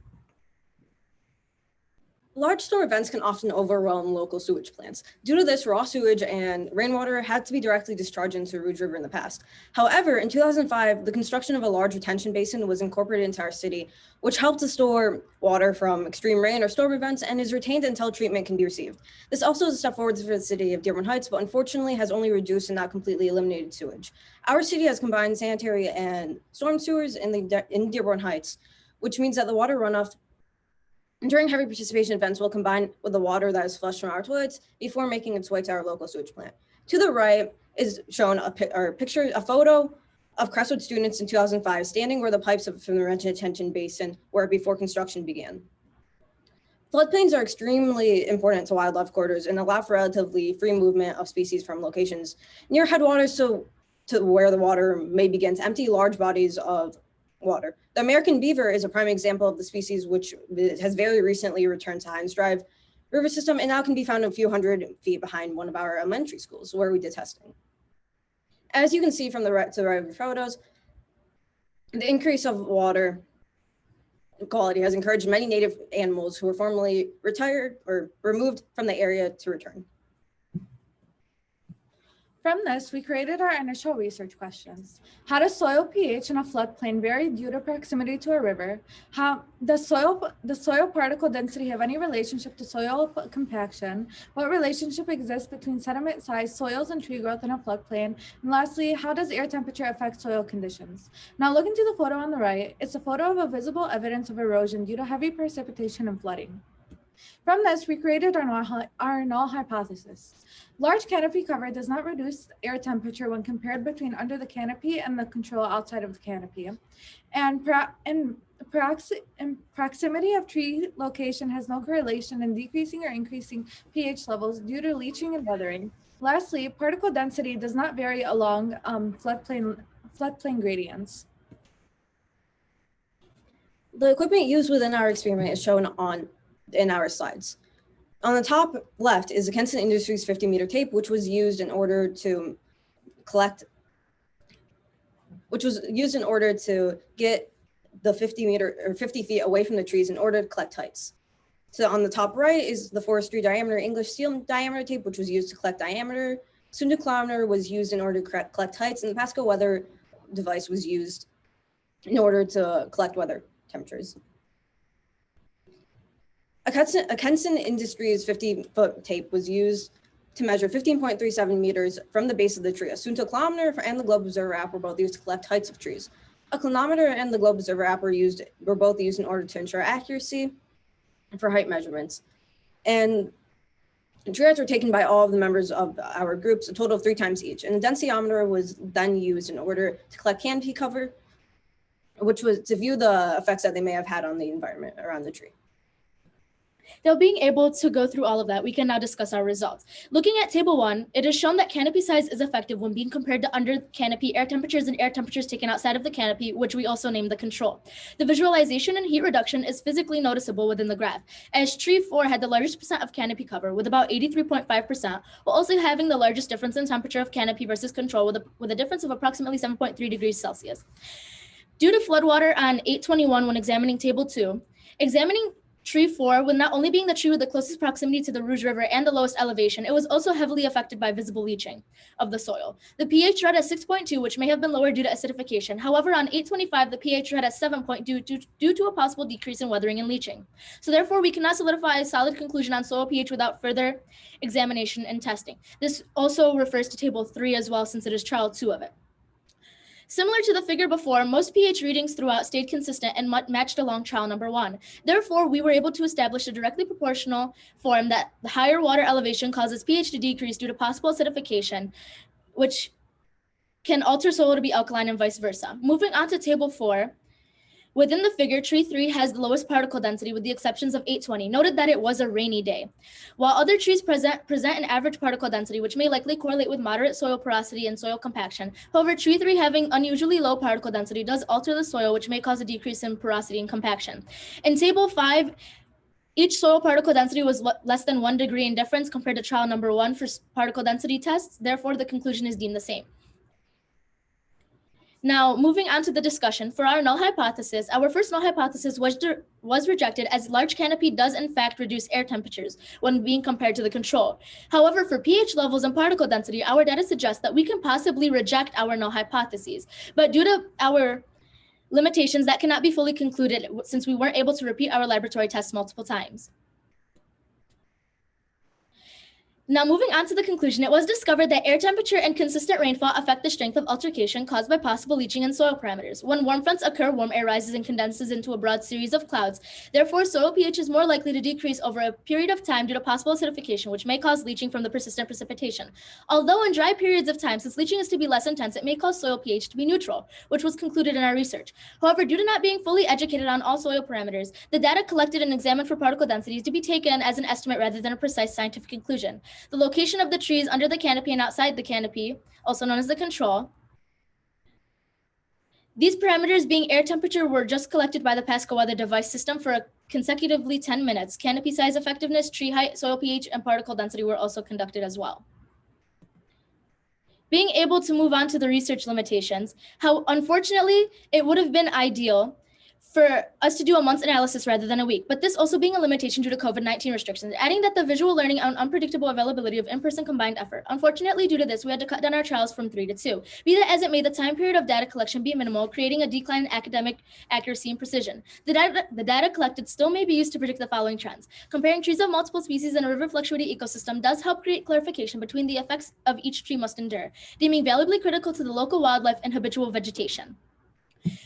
Large storm events can often overwhelm local sewage plants. Due to this, raw sewage and rainwater had to be directly discharged into Rouge River in the past. However, in 2005, the construction of a large retention basin was incorporated into our city, which helped to store water from extreme rain or storm events and is retained until treatment can be received. This also is a step forward for the city of Dearborn Heights, but unfortunately has only reduced and not completely eliminated sewage. Our city has combined sanitary and storm sewers in Dearborn Heights, which means that the water runoff during heavy precipitation events will combine with the water that is flushed from our toilets before making its way to our local sewage plant. To the right is shown a photo of Crestwood students in 2005 standing where the pipes from the retention basin were before construction began. Floodplains are extremely important to wildlife corridors and allow for relatively free movement of species from locations near headwaters to where the water may begin to empty large bodies of water. The American beaver is a prime example of the species, which has very recently returned to Heinz Drive river system and now can be found a few hundred feet behind one of our elementary schools where we did testing. As you can see from the right to the right of the photos, the increase of water quality has encouraged many native animals who were formerly retired or removed from the area to return. From this, we created our initial research questions. How does soil pH in a floodplain vary due to proximity to a river? How does soil particle density have any relationship to soil compaction? What relationship exists between sediment size, soils, and tree growth in a floodplain? And lastly, how does air temperature affect soil conditions? Now look into the photo on the right. It's a photo of a visible evidence of erosion due to heavy precipitation and flooding. From this, we created our null hypothesis. Large canopy cover does not reduce air temperature when compared between under the canopy and the control outside of the canopy. And proximity of tree location has no correlation in decreasing or increasing pH levels due to leaching and weathering. Lastly, particle density does not vary along floodplain gradients. The equipment used within our experiment is shown in our slides. On the top left is the Kenson Industries 50-meter tape, which was used in order to get the 50 feet away from the trees in order to collect heights. So on the top right is the forestry diameter English steel diameter tape, which was used to collect diameter. Sundukilometer was used in order to collect heights, and the Pasco weather device was used in order to collect weather temperatures. A Kenson Industries 50-foot tape was used to measure 15.37 meters from the base of the tree. A sundukilometer and the Globe Observer app were both used to collect heights of trees. A clinometer and the Globe Observer app were both used in order to ensure accuracy for height measurements. And tree heights were taken by all of the members of our groups, a total of 3 times each. And the densitometer was then used in order to collect canopy cover, which was to view the effects that they may have had on the environment around the tree. Now, being able to go through all of that, we can now discuss our results. Looking at table 1, it is shown that canopy size is effective when being compared to under canopy air temperatures and air temperatures taken outside of the canopy, which we also name the control. The visualization and heat reduction is physically noticeable within the graph, as tree 4 had the largest percent of canopy cover with about 83.5%, while also having the largest difference in temperature of canopy versus control with a difference of approximately 7.3 degrees Celsius. Due to floodwater on 8/21 when examining table 2, examining tree 4, with not only being the tree with the closest proximity to the Rouge River and the lowest elevation, it was also heavily affected by visible leaching of the soil. The pH read at 6.2, which may have been lower due to acidification. However, on 8/25, the pH read at 7.2 due to a possible decrease in weathering and leaching. So therefore, we cannot solidify a solid conclusion on soil pH without further examination and testing. This also refers to table 3 as well, since it is trial 2 of it. Similar to the figure before, most pH readings throughout stayed consistent and matched along trial number 1. Therefore, we were able to establish a directly proportional form that the higher water elevation causes pH to decrease due to possible acidification, which can alter soil to be alkaline and vice versa. Moving on to table 4, within the figure, tree 3 has the lowest particle density with the exceptions of 8/20. Noted that it was a rainy day. While other trees present an average particle density, which may likely correlate with moderate soil porosity and soil compaction. However, tree 3 having unusually low particle density does alter the soil, which may cause a decrease in porosity and compaction. In table 5, each soil particle density was less than 1 degree in difference compared to trial number 1 for particle density tests. Therefore, the conclusion is deemed the same. Now, moving on to the discussion, for our null hypothesis, our first null hypothesis was rejected as large canopy does in fact reduce air temperatures when being compared to the control. However, for pH levels and particle density, our data suggests that we can possibly reject our null hypotheses. But due to our limitations, that cannot be fully concluded since we weren't able to repeat our laboratory tests multiple times. Now, moving on to the conclusion, it was discovered that air temperature and consistent rainfall affect the strength of altercation caused by possible leaching and soil parameters. When warm fronts occur, warm air rises and condenses into a broad series of clouds. Therefore, soil pH is more likely to decrease over a period of time due to possible acidification, which may cause leaching from the persistent precipitation. Although in dry periods of time, since leaching is to be less intense, it may cause soil pH to be neutral, which was concluded in our research. However, due to not being fully educated on all soil parameters, the data collected and examined for particle density is to be taken as an estimate rather than a precise scientific conclusion. The location of the trees under the canopy and outside the canopy, also known as the control. These parameters being air temperature were just collected by the Pasco weather device system for consecutively 10 minutes. Canopy size effectiveness, tree height, soil pH, and particle density were also conducted as well. Being able to move on to the research limitations, how unfortunately it would have been ideal for us to do a month's analysis rather than a week, but this also being a limitation due to COVID-19 restrictions, adding that the visual learning and unpredictable availability of in-person combined effort. Unfortunately, due to this, we had to cut down our trials from 3 to 2. Be that as it may, the time period of data collection be minimal, creating a decline in academic accuracy and precision. The data collected still may be used to predict the following trends. Comparing trees of multiple species in a river fluctuating ecosystem does help create clarification between the effects of each tree must endure, deeming valuably critical to the local wildlife and habitual vegetation.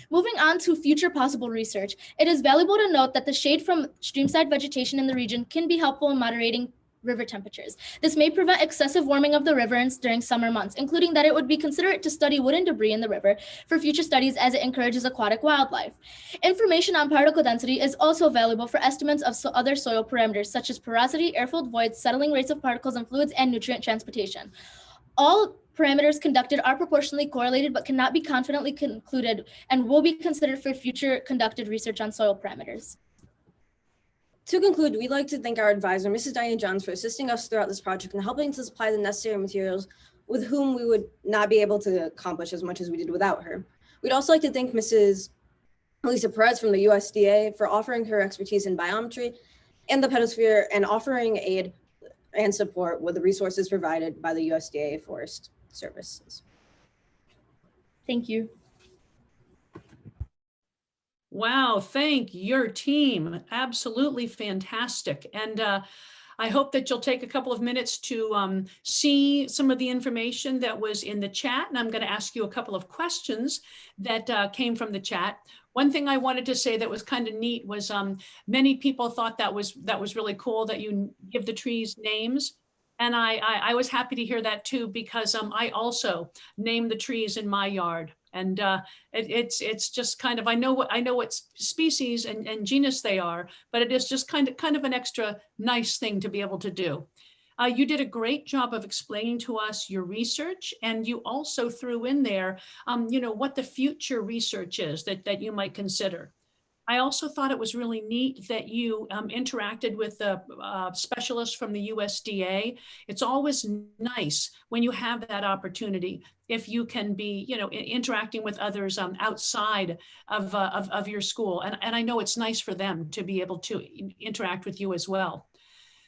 Moving on to future possible research, it is valuable to note that the shade from streamside vegetation in the region can be helpful in moderating river temperatures. This may prevent excessive warming of the river during summer months, including that it would be considerate to study wood and debris in the river for future studies as it encourages aquatic wildlife. Information on particle density is also valuable for estimates of other soil parameters such as porosity, air-filled voids, settling rates of particles and fluids, and nutrient transportation. All parameters conducted are proportionally correlated but cannot be confidently concluded and will be considered for future conducted research on soil parameters. To conclude, we'd like to thank our advisor, Mrs. Diane Johns, for assisting us throughout this project and helping to supply the necessary materials with whom we would not be able to accomplish as much as we did without her. We'd also like to thank Mrs. Lisa Perez from the USDA for offering her expertise in biometry and the pedosphere and offering aid and support with the resources provided by the USDA Forest Services. Thank you. Wow, thank your team. Absolutely fantastic. And I hope that you'll take a couple of minutes to see some of the information that was in the chat. And I'm going to ask you a couple of questions that came from the chat. One thing I wanted to say that was kind of neat was many people thought that was really cool that you give the trees names. And I was happy to hear that too, because I also name the trees in my yard. And it's just kind of, I know what species and genus they are, but it is just kind of an extra nice thing to be able to do. You did a great job of explaining to us your research, and you also threw in there, what the future research is that you might consider. I also thought it was really neat that you interacted with the specialists from the USDA. It's always nice when you have that opportunity, if you can be, interacting with others outside of your school. And I know it's nice for them to be able to interact with you as well.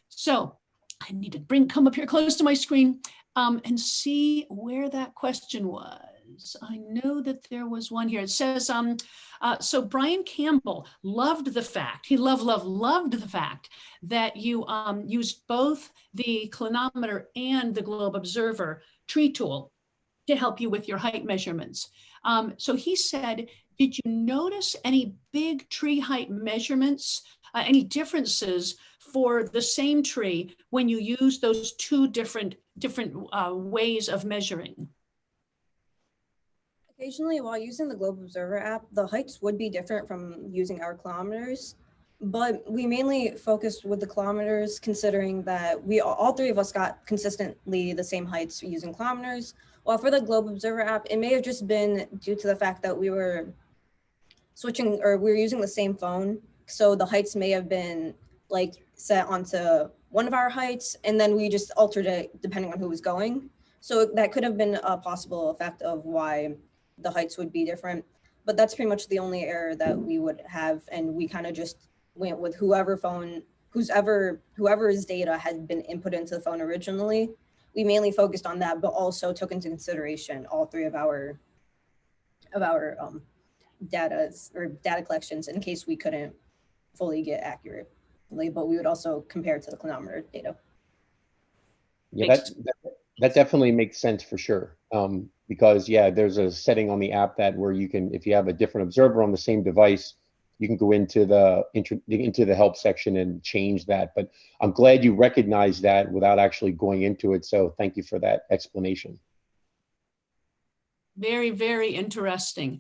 So I need to come up here close to my screen and see where that question was. I know that there was one here. It says, so Brian Campbell loved the fact, he loved the fact that you used both the clinometer and the Globe Observer tree tool to help you with your height measurements. So he said, did you notice any big tree height measurements, any differences for the same tree when you use those two different ways of measuring? Occasionally, while using the Globe Observer app, the heights would be different from using our kilometers, but we mainly focused with the kilometers, considering that all three of us got consistently the same heights using kilometers. While for the Globe Observer app, it may have just been due to the fact that we were switching, or we were using the same phone, so the heights may have been set onto one of our heights, and then we just altered it depending on who was going. So that could have been a possible effect of why the heights would be different, but that's pretty much the only error that we would have. And we kind of just went with whoever's data had been input into the phone originally. We mainly focused on that, but also took into consideration all three of our data collections in case we couldn't fully get accurately, but we would also compare it to the clinometer data. Yeah, that definitely makes sense for sure. Because there's a setting on the app where you can, if you have a different observer on the same device, you can go into the help section and change that. But I'm glad you recognized that without actually going into it. So thank you for that explanation. Very, very interesting.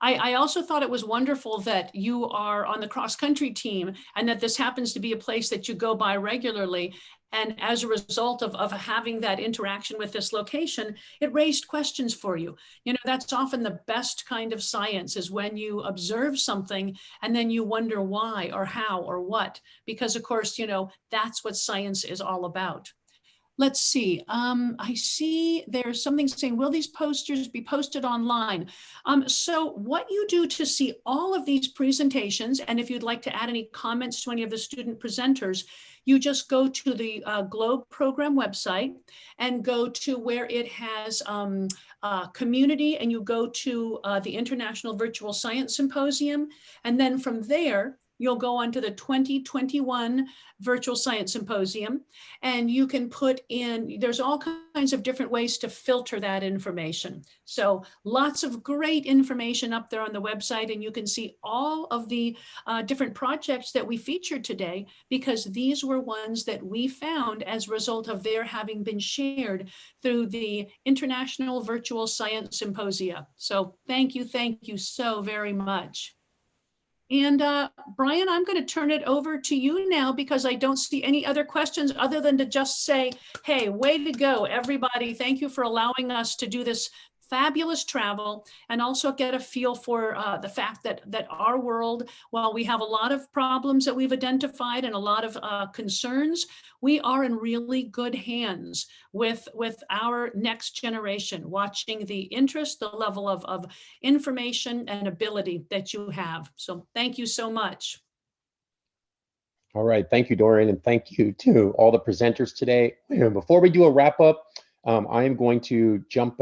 I also thought it was wonderful that you are on the cross-country team and that this happens to be a place that you go by regularly. And as a result of having that interaction with this location, it raised questions for you. That's often the best kind of science, is when you observe something and then you wonder why or how or what, because of course, that's what science is all about. Let's see. I see there's something saying, will these posters be posted online? So what you do to see all of these presentations, and if you'd like to add any comments to any of the student presenters, you just go to the Globe program website and go to where it has community, and you go to the International Virtual Science Symposium. And then from there, you'll go on to the 2021 Virtual Science Symposium, and you can put in, there's all kinds of different ways to filter that information. So lots of great information up there on the website, and you can see all of the different projects that we featured today, because these were ones that we found as a result of their having been shared through the International Virtual Science Symposia. So thank you so very much. And Brian, I'm going to turn it over to you now, because I don't see any other questions other than to just say, hey, way to go, everybody. Thank you for allowing us to do this fabulous travel, and also get a feel for the fact that our world, while we have a lot of problems that we've identified and a lot of concerns, we are in really good hands with our next generation, watching the interest, the level of information and ability that you have. So thank you so much. All right, thank you, Dorian, and thank you to all the presenters today. Before we do a wrap up, I am going to jump back